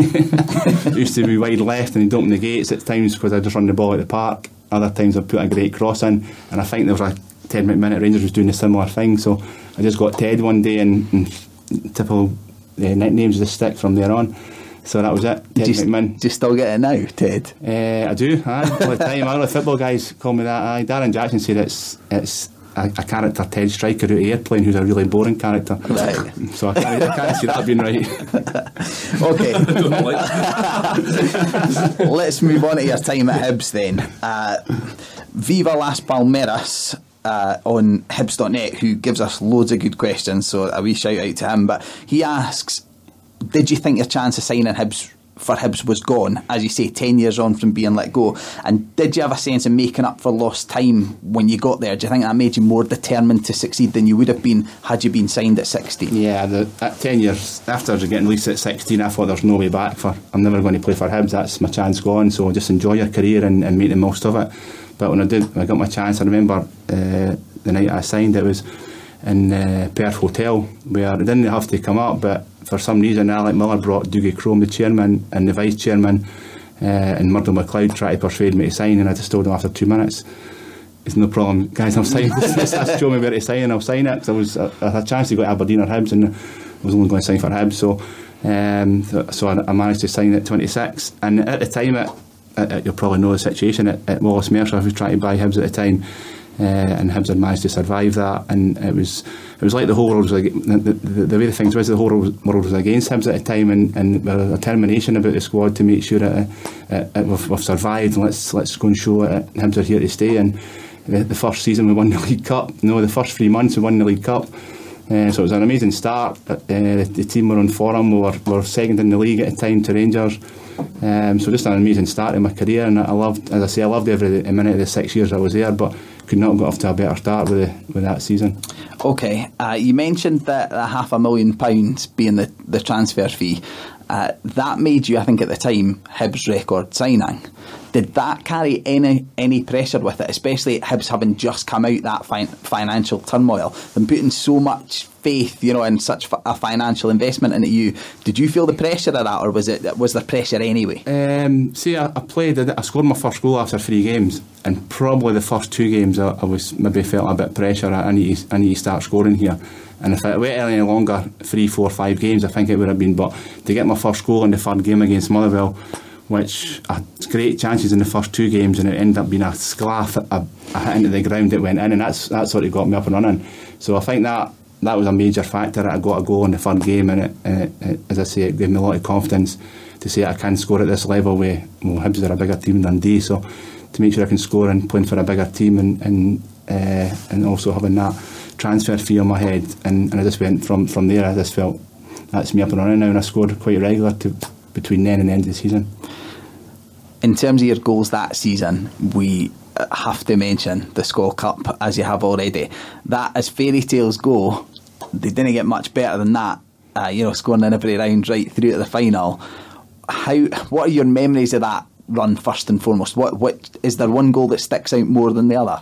Used to be wide left, and he'd open the gates at times because I'd just run the ball at the park. Other times I'd put a great cross in, and I think there was a Ted McMinn at Rangers was doing a similar thing. So I just got Ted one day, and typical nicknames just stick from there on. So that was it, Ted McMinn. Do you still get it now, Ted? I do, all the time. I know the football guys call me that. Darren Jackson said it's a character, Ted Striker, out of Airplane, who's a really boring character. Right. So I can't see that being right. Okay. Let's move on to your time at Hibs then. Viva Las Palmeras on Hibs.net, who gives us loads of good questions, so a wee shout out to him. But he asks, did you think your chance of signing for Hibs was gone, as you say, 10 years on from being let go? And did you have a sense of making up for lost time when you got there? Do you think that made you more determined to succeed than you would have been had you been signed at 16? Yeah, at 10 years after getting released at 16, I thought there's no way back. I'm never going to play for Hibs, that's my chance gone, so just enjoy your career and make the most of it. But when I got my chance, I remember the night I signed, it was in Perth Hotel, where I didn't have to come up, but for some reason Alec Miller brought Dougie Crome, the chairman, and the vice chairman, and Murdo McLeod tried to persuade me to sign, and I just told him after 2 minutes, it's no problem, guys, I'll sign this. Just show me where to sign and I'll sign it, because I had a chance to go to Aberdeen or Hibs, and I was only going to sign for Hibs, so I managed to sign at 26. And at the time, you'll probably know the situation at Wallace Mercer, who was trying to buy Hibs at the time, and Hibs had managed to survive that, and it was like the whole world was the way the things was, the whole world was against Hibs at the time, and there was a determination about the squad to make sure that we've survived, and let's go and show that Hibs are here to stay. And the first season we won the League Cup. The first 3 months we won the League Cup. So it was an amazing start. The team were on form. We were second in the league at the time to Rangers. So just an amazing start in my career, and I loved every minute of the 6 years I was there, but could not have got off to a better start with that season. Okay, you mentioned that £500,000 being the transfer fee. That made you, I think at the time, Hibs' record signing. Did that carry any pressure with it, especially Hibs having just come out that financial turmoil and putting so much faith, in such a financial investment into you? Did you feel the pressure of that, or was there pressure anyway? I scored my first goal after 3 games, and probably the first 2 games I was maybe felt a bit pressure. I need to start scoring here. And if it went any longer, 3, 4, 5 games, I think it would have been. But to get my first goal in the 3rd game against Motherwell, which had great chances in the first 2 games, and it ended up being a sclaff, a hit into the ground that went in, and that sort of got me up and running. So I think that was a major factor. I got a goal in the 3rd game, and it, as I say, it gave me a lot of confidence to say I can score at this level. Hibs are a bigger team than Dundee, so to make sure I can score and playing for a bigger team, and also having that transfer fee on my head, and I just went from there. I just felt that's me up and running now, and I scored quite regular between then and the end of the season. In terms of your goals that season, we have to mention the Scottish Cup, as you have already. That, as fairy tales go, they didn't get much better than that. Scoring in every round right through to the final. What are your memories of that run first and foremost? What is there one goal that sticks out more than the other?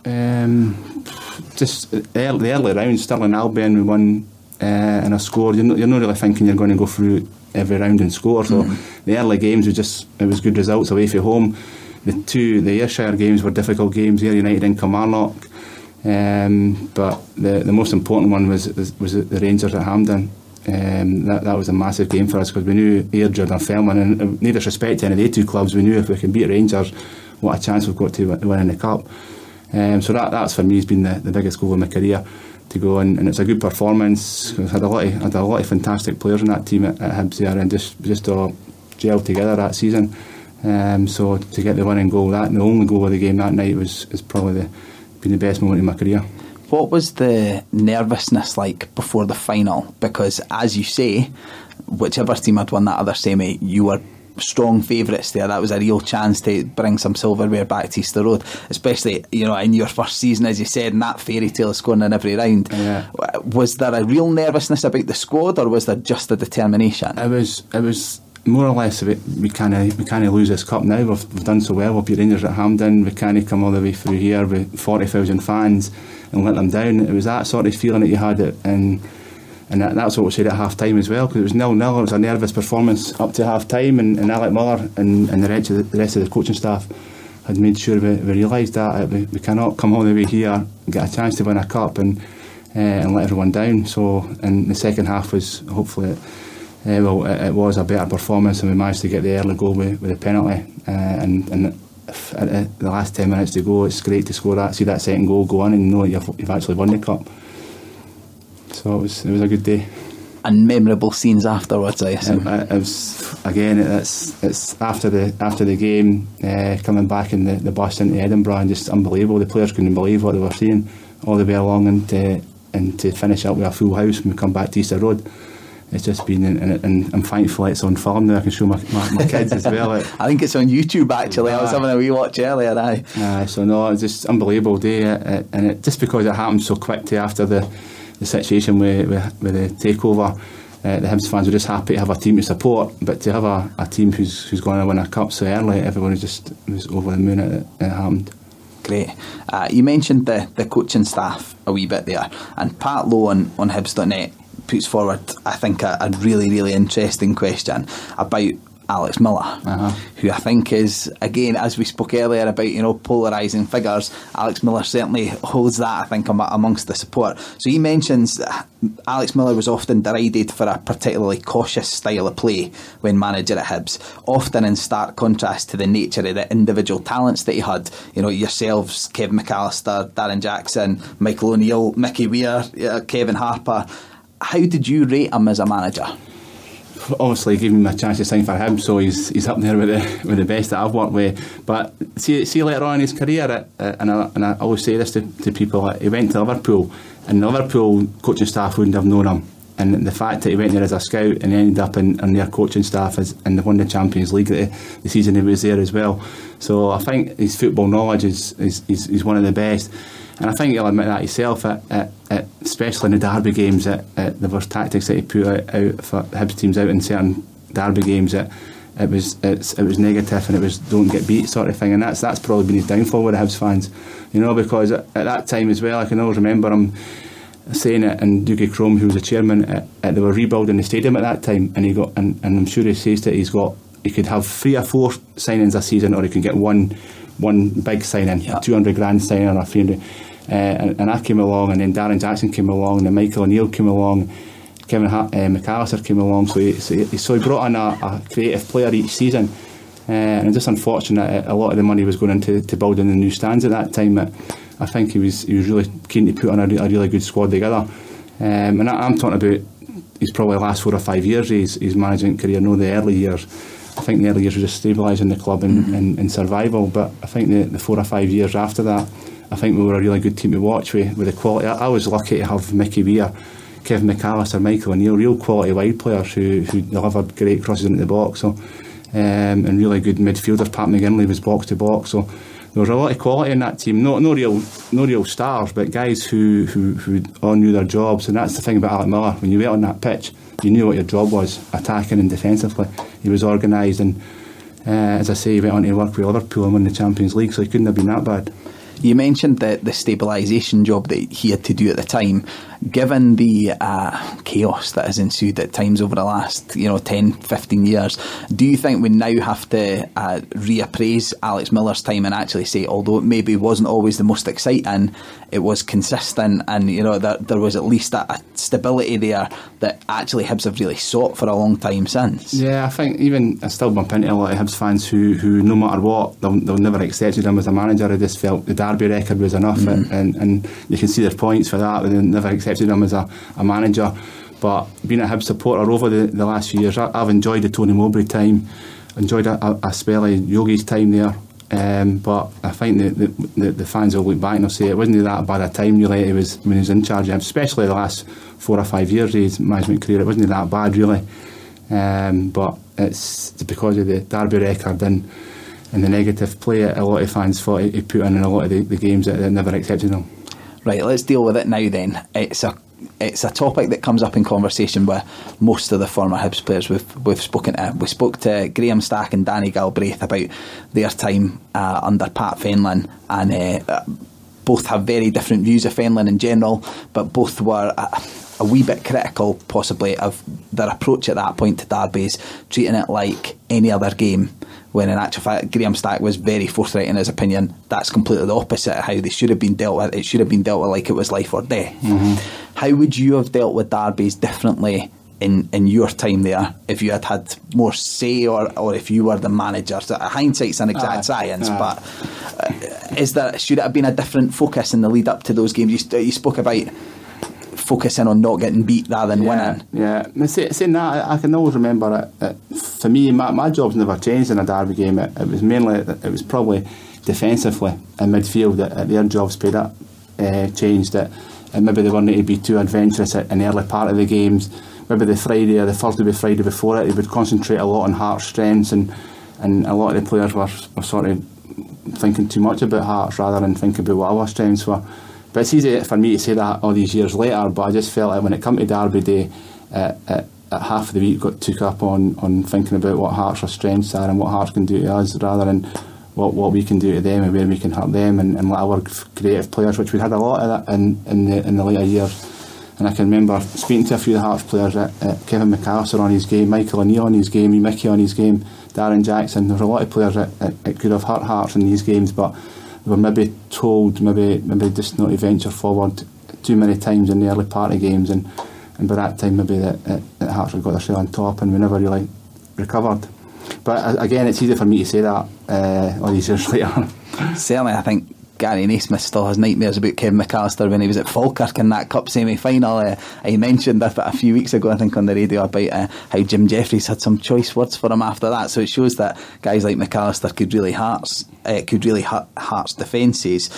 Just the early rounds, Stirling Albion, we won and I scored. You're not really thinking you're going to go through every round and score. So the early games it was good results away from home. The Ayrshire games were difficult games. Ayr United and Kilmarnock. But the most important one was the Rangers at Hampden. That was a massive game for us, because we knew Airdrie and Fairman, and no disrespect to any of the 2 clubs, we knew if we can beat Rangers, what a chance we've got to win in the Cup. So that's for me has been the biggest goal of my career, to go and it's a good performance. I had a lot of fantastic players in that team at Hibs there, and just all gelled together that season. So to get the winning goal, the only goal of the game that night, is probably been the best moment in my career. What was the nervousness like before the final? Because, as you say, whichever team had won that other semi, you were strong favourites there. That was a real chance to bring some silverware back to Easter Road, especially in your first season, as you said, and that fairy tale scoring in every round. Yeah. Was there a real nervousness about the squad, or was there just a determination? It was more or less we can't lose this cup now. We've done so well. We'll beat Rangers at Hampden. We can't come all the way through here with 40,000 fans and let them down. It was that sort of feeling that you had it, and that's what we said at half time as well, because it was 0-0. It was a nervous performance up to half time, and Alec Miller and the rest of the coaching staff had made sure we realised that we cannot come all the way here, get a chance to win a cup, and let everyone down. So, and the second half was hopefully it was a better performance, and we managed to get the early goal with a penalty, and at the last 10 minutes to go, it's great to see that second goal go on and know that you've actually won the cup. So it was a good day. And memorable scenes afterwards, I assume. It's after the game, coming back in the bus into Edinburgh, and just unbelievable. The players couldn't believe what they were seeing all the way along, and to finish up with a full house when we come back to Easter Road. It's just been, and I'm thankful it's on film now. I can show my kids as well. I think it's on YouTube actually. I was having a wee watch earlier. So no, it's just an unbelievable day, and it just because it happened so quick after the situation with the takeover. The Hibs fans were just happy to have a team to support, but to have a team who's going to win a cup so early, everyone was over the moon at it happened. Great. You mentioned the coaching staff a wee bit there, and Pat Lowe on Hibs.net puts forward, I think, a really, really interesting question about Alex Miller, who I think is, again, as we spoke earlier about, polarising figures, Alex Miller certainly holds that, I think, amongst the support. So he mentions that Alex Miller was often derided for a particularly cautious style of play when manager at Hibs, often in stark contrast to the nature of the individual talents that he had. Yourselves, Kevin McAllister, Darren Jackson, Michael O'Neill, Mickey Weir, Kevin Harper. How did you rate him as a manager? Obviously, gave him a chance to sign for him, so he's up there with the best that I've worked with. But see later on in his career, and I always say this to people, he went to Liverpool, and the Liverpool coaching staff wouldn't have known him. And the fact that he went there as a scout and ended up in their coaching staff and they won the Champions League the season he was there as well. So I think his football knowledge is one of the best. And I think he'll admit that himself, especially in the derby games, there were tactics that he put out for Hibs teams out in certain derby games, it was negative, and it was don't get beat sort of thing, and that's probably been his downfall with the Hibs fans, because at that time as well, I can always remember him saying it, and Dougie Crome, who was the chairman, they were rebuilding the stadium at that time, and and I'm sure he says that he could have 3 or 4 signings a season, or he could get one big signing, $200,000 signing, or 300. And I came along, and then Darren Jackson came along, and then Michael O'Neill came along, Kevin McAllister came along, so he brought in a creative player each season, and it's just unfortunate a lot of the money was going into building the new stands at that time. I think he was really keen to put on a really good squad together, and I'm talking about his probably last 4 or 5 years his management career, not the early years. I think the early years were just stabilising the club in survival, but I think the 4 or 5 years after that, I think we were a really good team to watch with the quality. I was lucky to have Mickey Weir, Kevin McAllister, Michael O'Neill, real quality wide players who delivered great crosses into the box, so, and really good midfielders. Pat McGinley was box to box, so there was a lot of quality in that team. No real stars, but guys who all knew their jobs, and that's the thing about Alec Miller. When you went on that pitch, you knew what your job was, attacking and defensively. He was organised, and as I say, he went on to work with Liverpool and win the Champions League, so he couldn't have been that bad. You mentioned the stabilisation job that he had to do at the time. Given the chaos that has ensued at times over the last 10, 15 years, do you think we now have to reappraise Alex Miller's time and actually say, although it maybe wasn't always the most exciting, it was consistent, and there was at least a stability there that actually Hibs have really sought for a long time since? Yeah, I think I still bump into a lot of Hibs fans who no matter what, they'll never accepted him as a manager. I just felt the Derby record was enough, and you can see their points for that. They never accepted him as a manager. But being a Hibs supporter over the last few years, I've enjoyed the Tony Mowbray time, enjoyed a spell of Yogi's time there. But I think the fans will look back and they'll say it wasn't that bad a time really. It was when he was in charge of Hibs, especially the last 4 or 5 years of his management career. It wasn't that bad really. But it's because of the Derby record and the negative play a lot of fans thought he put in a lot of the games that never accepted him. Right, let's deal with it now then. It's a topic that comes up in conversation with most of the former Hibs players we've spoken to. We spoke to Graham Stack and Danny Galbraith about their time under Pat Fenlon, and both have very different views of Fenlon in general, but both were a wee bit critical possibly of their approach at that point to derbies, treating it like any other game, when in actual fact Graham Stack was very forthright in his opinion. That's completely the opposite of how they should have been dealt with. It should have been dealt with like it was life or death. How would you have dealt with derbies differently in your time there if you had more say, or if you were the manager? So hindsight's an exact science, but should it have been a different focus in the lead up to those games? You spoke about focusing on not getting beat rather than winning. Yeah, saying that, I can always remember it. For me, my job's never changed in a derby game. It was probably defensively in midfield that their jobs changed it, and maybe they weren't to be too adventurous in the early part of the games. Maybe the Friday or the Thursday or Friday before it, they would concentrate a lot on Hearts' strengths, and a lot of the players were sort of thinking too much about Hearts rather than thinking about what our strengths were. But it's easy for me to say that all these years later, but I just felt like when it came to Derby Day, at half of the week got took up on thinking about what Hearts' strengths are and what Hearts can do to us, rather than what we can do to them and where we can hurt them, and let our creative players, which we had a lot of that in the later years. And I can remember speaking to a few of the Hearts players, Kevin McAllister on his game, Michael O'Neill on his game, Mickey on his game, Darren Jackson. There was a lot of players that could have hurt Hearts in these games, but they were maybe told maybe just not to venture forward too many times in the early part of games, and by that time maybe that Hearts had got themselves on top and we never really recovered. But again, it's easy for me to say that all these years later. Certainly, I think Gary Naismith still has nightmares about Kevin McAllister when he was at Falkirk in that cup semi-final. He mentioned a few weeks ago, I think, on the radio about how Jim Jeffries had some choice words for him after that. So it shows that guys like McAllister could really hurt Hearts' defences.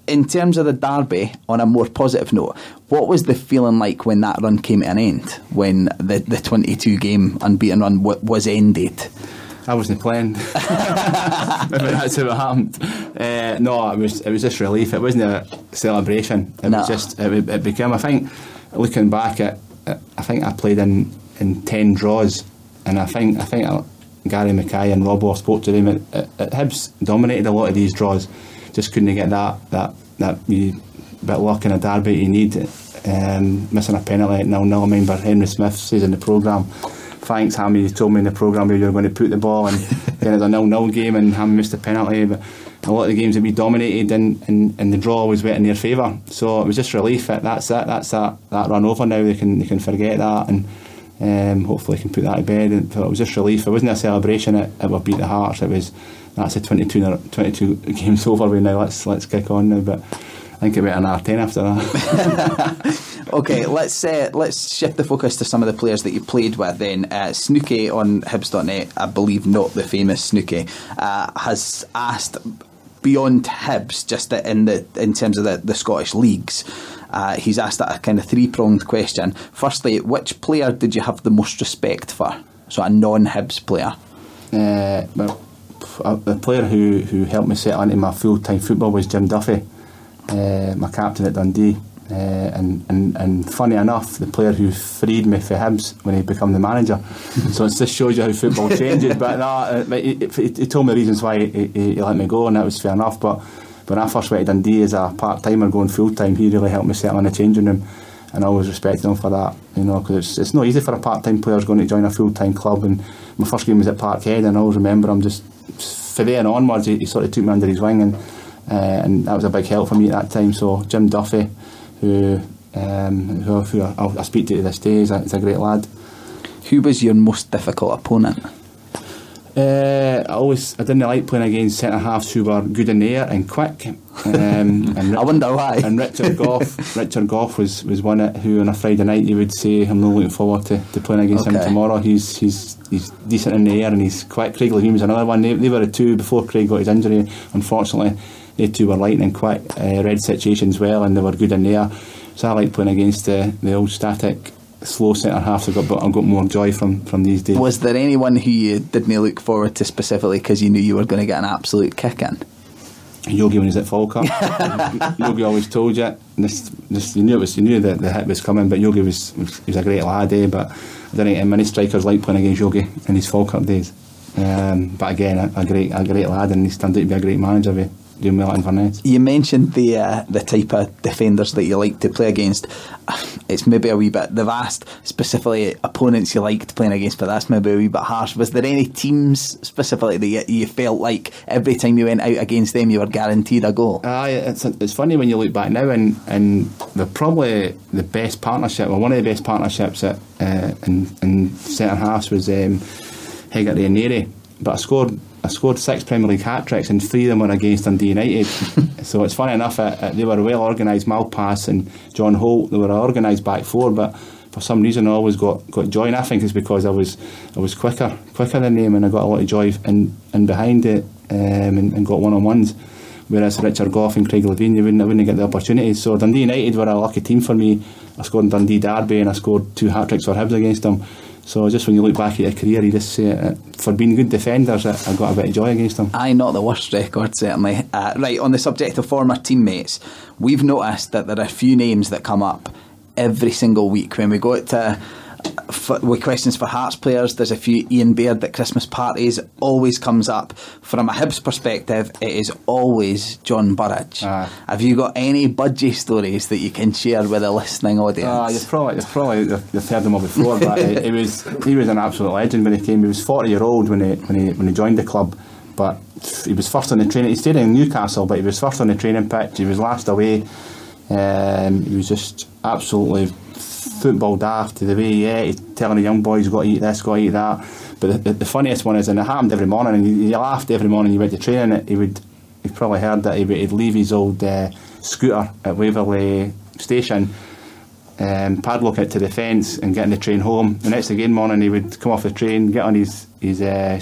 In terms of the derby, on a more positive note, what was the feeling like when that run came to an end, when the 22-game unbeaten run was ended? I wasn't playing. Maybe that's how it happened. No, it was just relief. It wasn't a celebration. Was just it became. I think looking back I think I played in 10 draws and I think Gary Mackay and Robbo spoke to them at Hibs, dominated a lot of these draws, just couldn't get that wee bit of luck in a derby you need. Missing a penalty at 0-0. I remember Henry Smith says in the programme, thanks Hammy, you told me in the programme where you were going to put the ball, and then it's a 0-0 game and Hammy missed a penalty. But a lot of the games that we dominated and the draw was wet in their favour, so it was just relief that that's that run over now. They can forget that, and hopefully can put that to bed. And so it was just relief. It wasn't a celebration it would beat the Hearts. It was, that's the 22 games over with now, let's kick on now. But I think it went another 10 after that. Okay, let's shift the focus to some of the players that you played with then. Snooky on Hibs.net, I believe not the famous Snooky, has asked, beyond Hibs, just in terms of the Scottish leagues, he's asked a kind of three-pronged question. Firstly, which player did you have the most respect for? So a non-Hibs player. Well, the player who helped me settle into my full-time football was Jim Duffy, my captain at Dundee. And funny enough, the player who freed me for Hibs when he became the manager. So it just shows you how football changes. But he told me the reasons why he let me go, and that was fair enough. But when I first went to Dundee as a part-timer going full-time, he really helped me settle in the changing room, and I always respected him for that, because it's not easy for a part-time player going to join a full-time club. And my first game was at Parkhead, and I always remember him just for there and onwards, he sort of took me under his wing, and that was a big help for me at that time. So Jim Duffy, who I speak to this day, is a great lad. Who was your most difficult opponent? I didn't like playing against centre halves who were good in the air and quick. And I wonder why. And Richard Goff was one who on a Friday night you would say, I'm not looking forward to playing against him tomorrow. He's decent in the air and he's quick. Craig Levine was another one. They were the two before Craig got his injury. Unfortunately, they two were lightning quick, read situations well, and they were good in the air. So I like playing against the old static, slow centre halves. I've got more joy from these days. Was there anyone who you didn't look forward to specifically because you knew you were going to get an absolute kick in? Yogi, when he was at Falkirk. Yogi always told you you knew that the hit was coming, but Yogi was a great lad, but I don't think many strikers like playing against Yogi in his Falkirk days. But again, a great lad, and he's turned out to be a great manager. Doing well at Inverness. You mentioned the type of defenders that you like to play against. It's maybe a wee bit, they've asked specifically opponents you liked playing against, but that's maybe a wee bit harsh. Was there any teams specifically that you felt like every time you went out against them you were guaranteed a goal? It's funny when you look back now, and they're probably the best partnership, or one of the best partnerships in centre halves was Hegarty and Neri. But I scored 6 Premier League hat-tricks, and 3 of them were against Dundee United. So it's funny enough, they were well organised. Malpass and John Holt, they were an organised back four, but for some reason I always got joy, and I think it's because I was quicker than them, and I got a lot of joy in behind it, and got one-on-ones. Whereas Richard Goff and Craig Levine, I wouldn't get the opportunities. So Dundee United were a lucky team for me. I scored in Dundee Derby, and I scored 2 hat-tricks for Hibs against them. So just when you look back at your career, you just say, for being good defenders, I got a bit of joy against them. Aye, not the worst record, certainly. Right, on the subject of former teammates, we've noticed that there are a few names that come up every single week. When we go to with questions for Hearts players, there's a few. Ian Baird at Christmas parties always comes up. From a Hibs perspective, it is always John Burridge. Have you got any budgie stories that you can share with the listening audience? You've probably heard them all before, but he was an absolute legend when he came. He was 40-year-old when he joined the club, but he was first on the training. He stayed in Newcastle, but he was first on the training pitch. He was last away. He was just absolutely football daft to the way he ate, telling the young boys, got to eat this, got to eat that. But the funniest one is, and it happened every morning, and you laughed every morning you went to training, you'd probably heard that he'd leave his old scooter at Waverley Station, padlock it to the fence and get in the train home. The next morning he would come off the train, get on his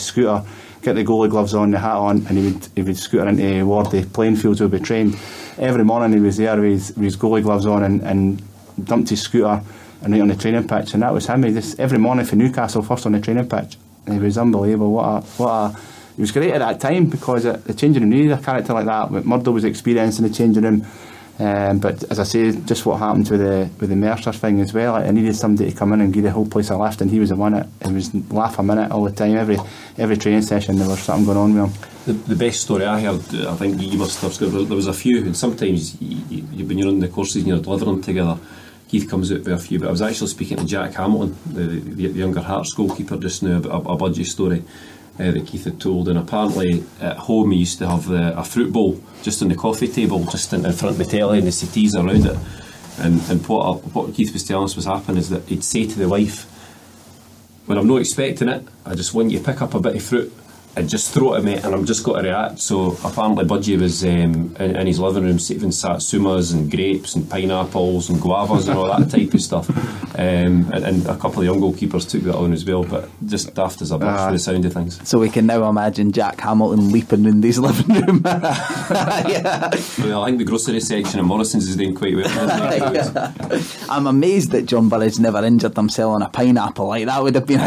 scooter, get the goalie gloves on, the hat on, and he would scooter into Wardy playing fields where we trained. Every morning he was there with his goalie gloves on and dumped his scooter and right on the training pitch, and that was him. He just every morning for Newcastle, first on the training pitch. And he was unbelievable. He was great at that time, because the changing room needed a character like that. But Murdo was experienced in the changing room. But as I say, just what happened with the Mercer thing as well, I needed somebody to come in and give the whole place a lift, and he was the one that it was laugh a minute all the time. Every training session there was something going on with him. The best story I heard, I think you must have, there was a few, and sometimes when you're on the courses and you're delivering together, Keith comes out with a few, but I was actually speaking to Jack Hamilton, the younger Hearts goalkeeper, just now about a budgie story that Keith had told, and apparently at home he used to have a fruit bowl just on the coffee table, just in front of the telly, and the settees around it, and what Keith was telling us was happening is that he'd say to the wife, when I'm not expecting it, I just want you to pick up a bit of fruit and just throw it at me, and I'm just got to react. So apparently Budgie was in his living room saving satsumas and grapes and pineapples and guavas and all that type of stuff, and a couple of young goalkeepers took that on as well, but just daft as a brush for the sound of things. So we can now imagine Jack Hamilton leaping in his living room. Yeah. Well, I think the grocery section at Morrison's is doing quite well. Yeah. I'm amazed that John Burridge never injured himself on a pineapple. Like, that would have been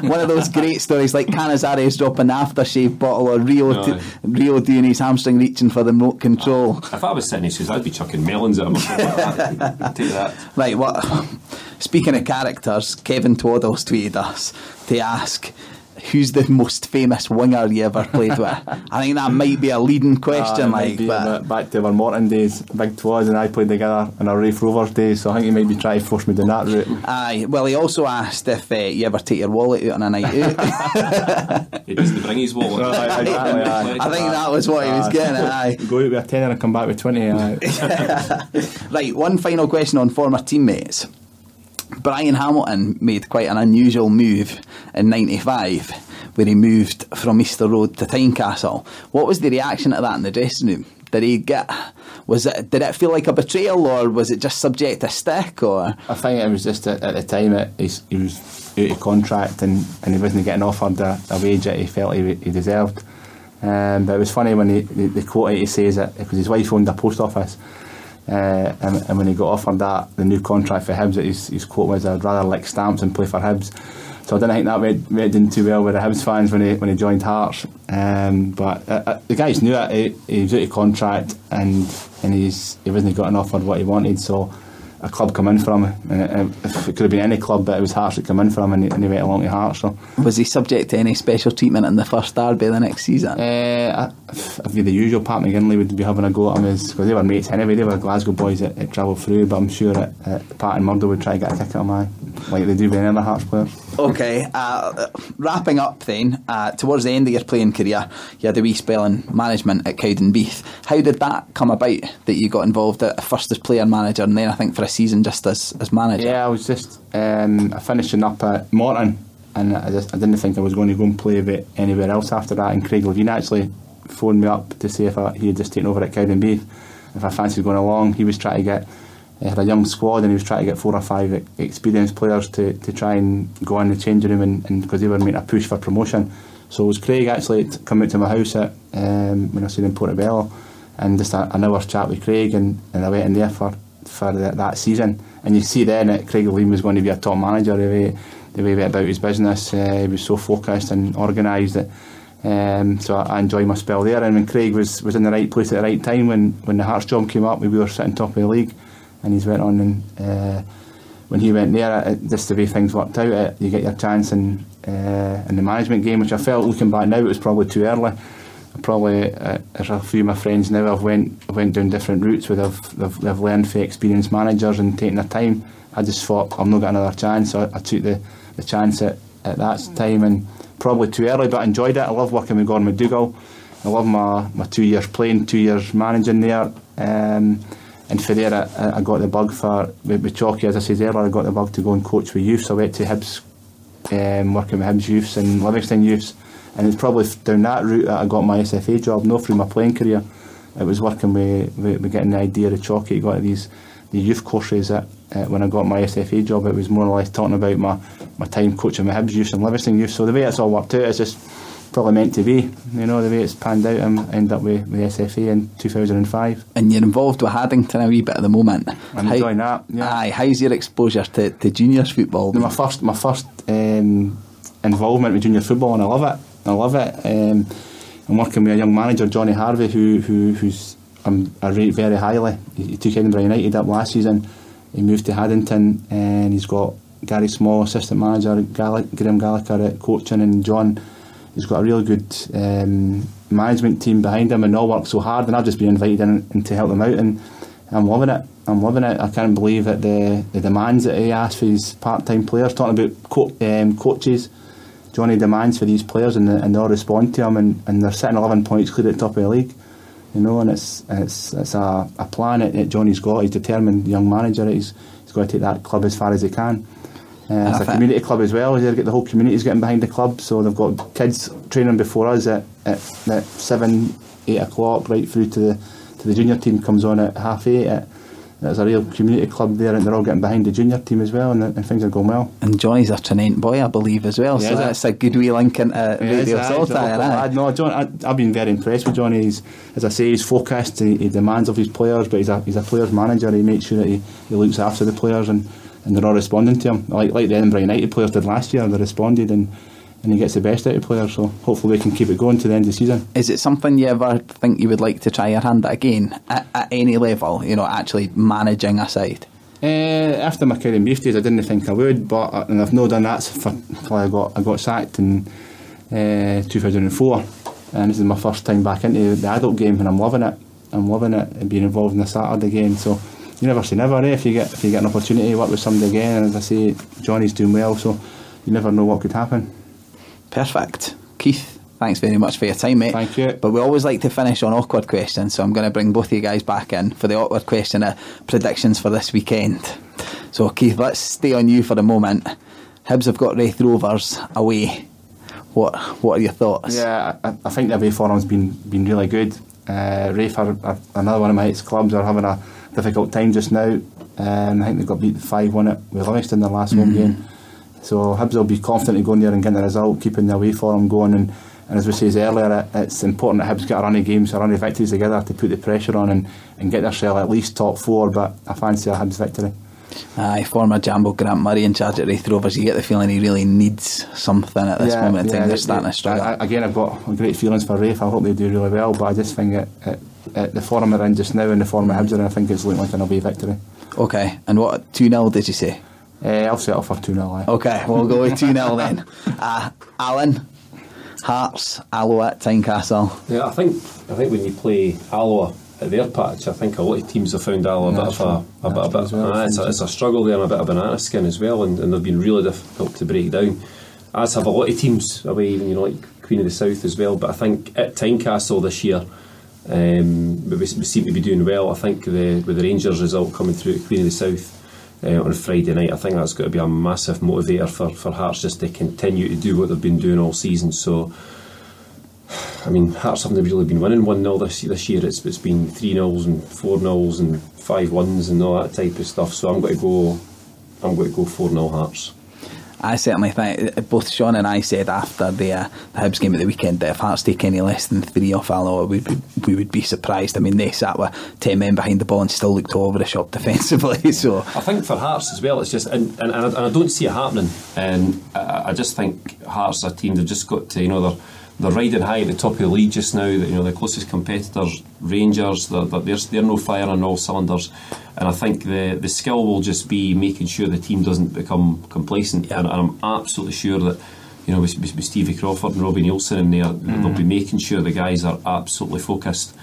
one of those great stories, like Canizares dropping the aftershave bottle, or Rio doing his hamstring reaching for the remote control. If I was sitting in his shoes, I'd be chucking melons at him. Take that. Right, what? Speaking of characters, Kevin Twaddle's tweeted us to ask, who's the most famous winger you ever played with? I think that might be a leading question. But back to our Morton days, Big Twas and I played together in our Rafe Rovers days, so I think he might be trying to force me down that route. Aye, well, he also asked if you ever take your wallet out on a night out. He doesn't bring his wallet. Exactly, I think that was what he was getting at. Aye. Go out with a tenner and come back with 20. Right, one final question on former teammates. Brian Hamilton made quite an unusual move in '95 where he moved from Easter Road to Tynecastle. What was the reaction to that in the dressing room? Did it feel like a betrayal, or was it just subject to stick? Or I think it was just at the time he was out of contract and he wasn't getting offered a wage that he felt he deserved. But it was funny when the quote he says it, because his wife owned a post office. And when he got offered the new contract for Hibs, his quote was, "I'd rather lick stamps and play for Hibs." So I didn't think that went in too well with the Hibs fans when he joined Hearts. But the guys knew it. He was out of contract and he wasn't getting offered what he wanted. So a club come in for him. It could have been any club, but it was Hearts that come in for him, and he went along to Hearts. So. Was he subject to any special treatment in the first derby the next season? I'd be the usual. Pat McGinley would be having a go at him, because they were mates anyway. They were Glasgow boys that travelled through, but I'm sure that Pat and Murdo would try to get a kick at him, like they do with any other Hearts players. Okay, wrapping up then, towards the end of your playing career, you had a wee spell in management at Cowdenbeath. How did that come about, that you got involved at first as player manager and then I think for a season just as manager? Yeah, I was just finishing up at Morton, and I didn't think I was going to go and play with anywhere else after that, and Craig Levine actually phoned me up to see if he had just taken over at Cowdenbeath, if I fancied going along. He was trying to get, he had a young squad and he was trying to get 4 or 5 experienced players to try and go in the changing room, and because they were making a push for promotion. So it was Craig actually to come out to my house at when I was in Portobello, and just an hour's chat with Craig, and I went in there for that season. And you see then that Craig Levine was going to be a top manager, the way he went about his business. He was so focused and organised that so I enjoyed my spell there. And when Craig was in the right place at the right time, when the Hearts job came up, we were sitting top of the league, and he's went on, and when he went there, just the way things worked out, you get your chance in the management game, which I felt, looking back now, it was probably too early. Probably there's a few of my friends now I've went down different routes where they've learned from experienced managers and taken their time. I just thought I'm not getting another chance, so I took the chance at that time, and probably too early, but I enjoyed it. I love working with Gordon McDougall. I love my 2 years playing, 2 years managing there, and for there I got the bug with Chalky, as I said earlier. I got the bug to go and coach with youth, so I went to Hibs, working with Hibs youths and Livingston youths. And it's probably down that route that I got my SFA job, not through my playing career. It was working with getting the idea of Chalky to go to the youth courses. When I got my SFA job, it was more or less talking about my time coaching with Hibs youth and Livingston youth. So the way it's all worked out, it's just probably meant to be. The way it's panned out, I ended up with SFA in 2005. And you're involved with Haddington a wee bit at the moment. I'm enjoying that. Yeah. Aye, how's your exposure to juniors football? My first involvement with junior football, and I love it. I'm working with a young manager, Johnny Harvey, who's I rate very highly. He took Edinburgh United up last season. He moved to Haddington, and he's got Gary Small, assistant manager, Graham Gallagher at coaching, and John. He's got a really good management team behind him, and they all work so hard. And I've just been invited in to help them out, and I'm loving it. I can't believe that the demands that he asks for his part-time players. Talking about coaches, Johnny demands for these players, and they all respond to him, and they're sitting 11 points clear at the top of the league. You know, and it's a plan that Johnny's got. He's a determined young manager. He's got to take that club as far as he can. It's a community club as well. They've got the whole community's getting behind the club, so they've got kids training before us at 7, 8 o'clock, right through to the junior team comes on at 8:30. There's a real community club there, and they're all getting behind the junior team as well, and things are going well. And Johnny's a Trinent boy, I believe, as well, so that's a good wee link into Radio Saltire. No, I've been very impressed with Johnny. As I say, he's focused, he demands of his players, but he's a players manager. He makes sure that he looks after the players, and they're all responding to him. Like the Edinburgh United players did last year, they responded, and he gets the best out of players, so hopefully we can keep it going to the end of the season. Is it something you ever think you would like to try your hand at again, at any level, you know, actually managing a side? After my Kerry Beef days, I didn't think I would, and I've not done that until I got sacked in 2004, and this is my first time back into the adult game, and I'm loving it, and being involved in the Saturday game. So you never say never, if you get an opportunity to work with somebody again, and as I say, Johnny's doing well, so you never know what could happen. Perfect. Keith, thanks very much for your time, mate. Thank you. But we always like to finish on awkward questions, so I'm going to bring both of you guys back in for the awkward question of predictions for this weekend. So Keith, let's stay on you for the moment. Hibs have got Wraith Rovers away. What are your thoughts? Yeah, I think the away form's been really good. Wraith are another one of my ex-clubs, are having a difficult time just now, and I think they got beat 5-1 with Livingston in their last home game. So Hibs will be confident to go in there and get the result, keeping the away form going, and as we said earlier, it's important that Hibs get a run of games, a run of victories together to put the pressure on and get themselves at least top 4, but I fancy a Hibs victory. Former Jambo Grant Murray in charge at Wraith Rovers, you get the feeling he really needs something at this moment in time. They're starting to struggle. Again, I've got great feelings for Wraith. I hope they do really well, but I just think at the form they're in just now and the form of Hibs are in, I think it's looking like an away victory. Okay, and what, 2-0 did you say? I'll settle for 2-0. Okay, we'll go with 2-0 then. Alan, Hearts, Alloa at Tynecastle. Yeah, I think when you play Alloa at their patch, I think a lot of teams have found Alloa it's a struggle there and a bit of banana skin as well, and they've been really difficult to break down, as have a lot of teams away, even like Queen of the South as well. But I think at Tynecastle this year, we seem to be doing well. I think with the Rangers result coming through at Queen of the South on Friday night, I think that's got to be a massive motivator for Hearts just to continue to do what they've been doing all season. So I mean, Hearts haven't really been winning 1-0 this year. It's been 3-0s and 4-0s and 5-1s and all that type of stuff. So I'm going to go 4-0 Hearts. I certainly think both Sean and I said after the Hibs game at the weekend that if Hearts take any less than 3 off Alloa, we would be surprised. I mean, they sat with 10 men behind the ball and still looked all over the shop defensively. So I think for Hearts as well, it's just and I don't see it happening. I just think Hearts are a team they've just got to, they're riding high at the top of the league just now. The closest competitors, Rangers, they're no firing on all cylinders, and I think the skill will just be making sure the team doesn't become complacent. And I'm absolutely sure that with Stevie Crawford and Robbie Nielsen in there, they'll be making sure the guys are absolutely focused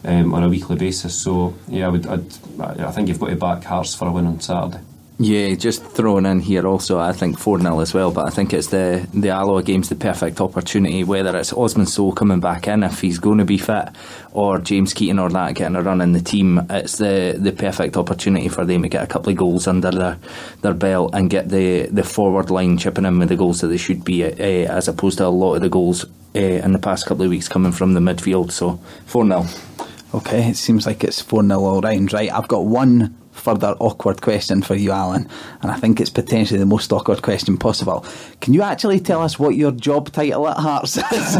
on a weekly basis. So yeah, I think you've got to back Hearts for a win on Saturday. Yeah, just throwing in here also, I think 4-0 as well, but I think it's the Alloa game's the perfect opportunity, whether it's Osman Sow coming back in if he's going to be fit, or James Keaton or that getting a run in the team. It's the perfect opportunity for them to get a couple of goals under their belt and get the forward line chipping in with the goals that they should be, as opposed to a lot of the goals in the past couple of weeks coming from the midfield. So 4-0. Okay, it seems like it's 4-0 all round, right? I've got one further awkward question for you, Alan, and I think it's potentially the most awkward question possible. Can you actually tell us what your job title at Hearts is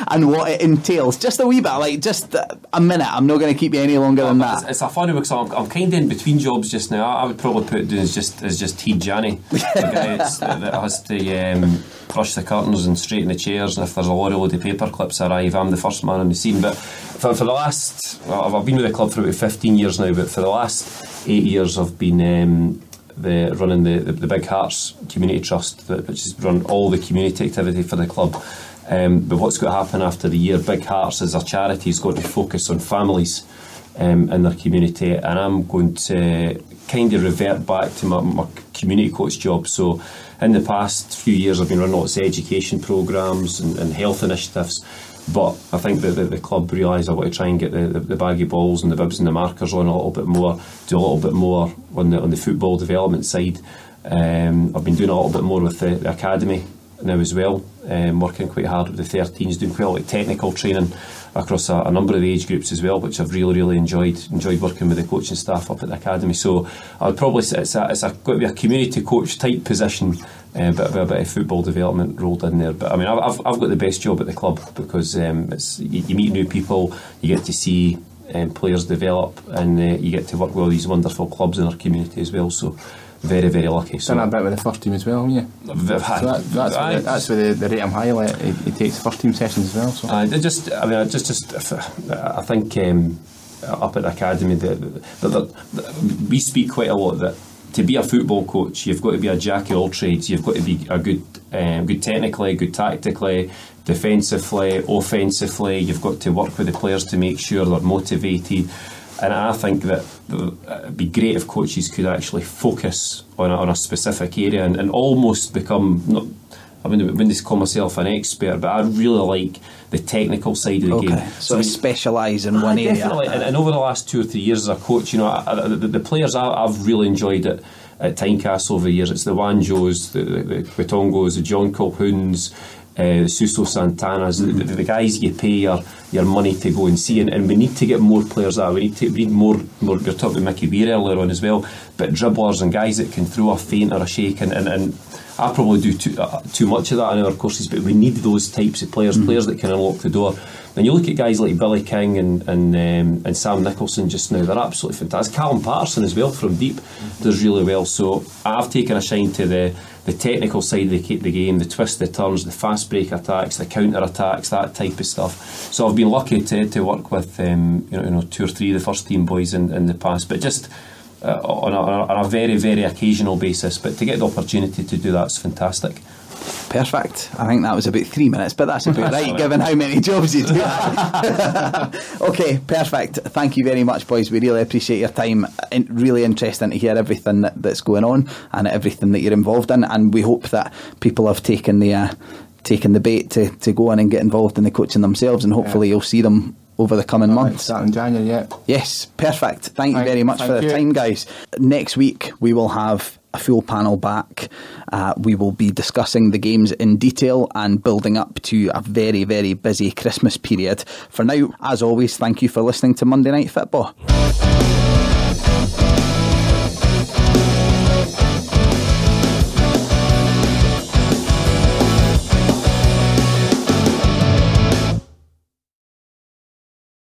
and what it entails? Just a wee bit, like just a minute. I'm not going to keep you any longer than that. It's a funny one because I'm kind of in between jobs just now. I would probably put it down as just Heed Janny, the guy that has to brush the curtains and straighten the chairs, and if there's a load of paper clips arrive, I'm the first man on the scene. But for the last, I've been with the club for about 15 years now, but for the last 8 years I've been running the Big Hearts Community Trust, which has run all the community activity for the club. But what's going to happen after the year, Big Hearts as a charity is going to focus on families in their community, and I'm going to kind of revert back to my community coach job. So in the past few years I've been running lots of education programmes and health initiatives, but I think that the club realised I want to try and get the baggy balls and the bibs and the markers on a little bit more, do a little bit more on the football development side. I've been doing a little bit more with the academy now as well, working quite hard with the 13s, doing quite a lot of technical training across a number of the age groups as well, which I've really enjoyed working with the coaching staff up at the academy. So I would probably say it's got to be a community coach type position, but a bit of football development rolled in there. But I mean, I've got the best job at the club because you meet new people, you get to see players develop, and you get to work with all these wonderful clubs in our community as well. So very lucky. So done a bit with the first team as well, haven't you? So that's where they rate him highly. He takes first team sessions as well. So I think up at the academy, we speak quite a lot that to be a football coach, you've got to be a jack of all trades. You've got to be a good technically, good tactically, defensively, offensively. You've got to work with the players to make sure they're motivated. And I think that it'd be great if coaches could actually focus on a specific area and almost become, I wouldn't call myself an expert, but I really like the technical side of the game. So specialise in one area. Definitely. And over the last 2 or 3 years as a coach, the players I've really enjoyed it at Tynecastle over the years. It's the Wanjos, the Quitongos, the John Colquhouns, the Suso Santanas, the guys you pay your money to go and see, and we need to get more players out. We need more. You're talking about Mickey Beer earlier on as well, but dribblers and guys that can throw a feint or a shake, and I probably do too much of that in our courses, but we need those types of players, players that can unlock the door. And you look at guys like Billy King and Sam Nicholson just now, they're absolutely fantastic. Callum Patterson as well from deep does really well. So I've taken a shine to the technical side of the game, the twists, the turns, the fast break attacks, the counter attacks, that type of stuff. So I've been lucky to work with 2 or 3 of the first team boys in the past, but just on a very occasional basis. But to get the opportunity to do that's fantastic. Perfect. I think that was about 3 minutes, but that's about right, given how many jobs you do. Okay, perfect. Thank you very much, boys. We really appreciate your time. Really interesting to hear everything that's going on and everything that you're involved in, and we hope that people have taken the bait to go in and get involved in the coaching themselves, and hopefully you'll see them over the coming months. Starting January, yeah. Yes, perfect. Thank you very much for the time, guys. Next week we will have a full panel back. We will be discussing the games in detail and building up to a very busy Christmas period. For now, as always, thank you for listening to Monday Night Football.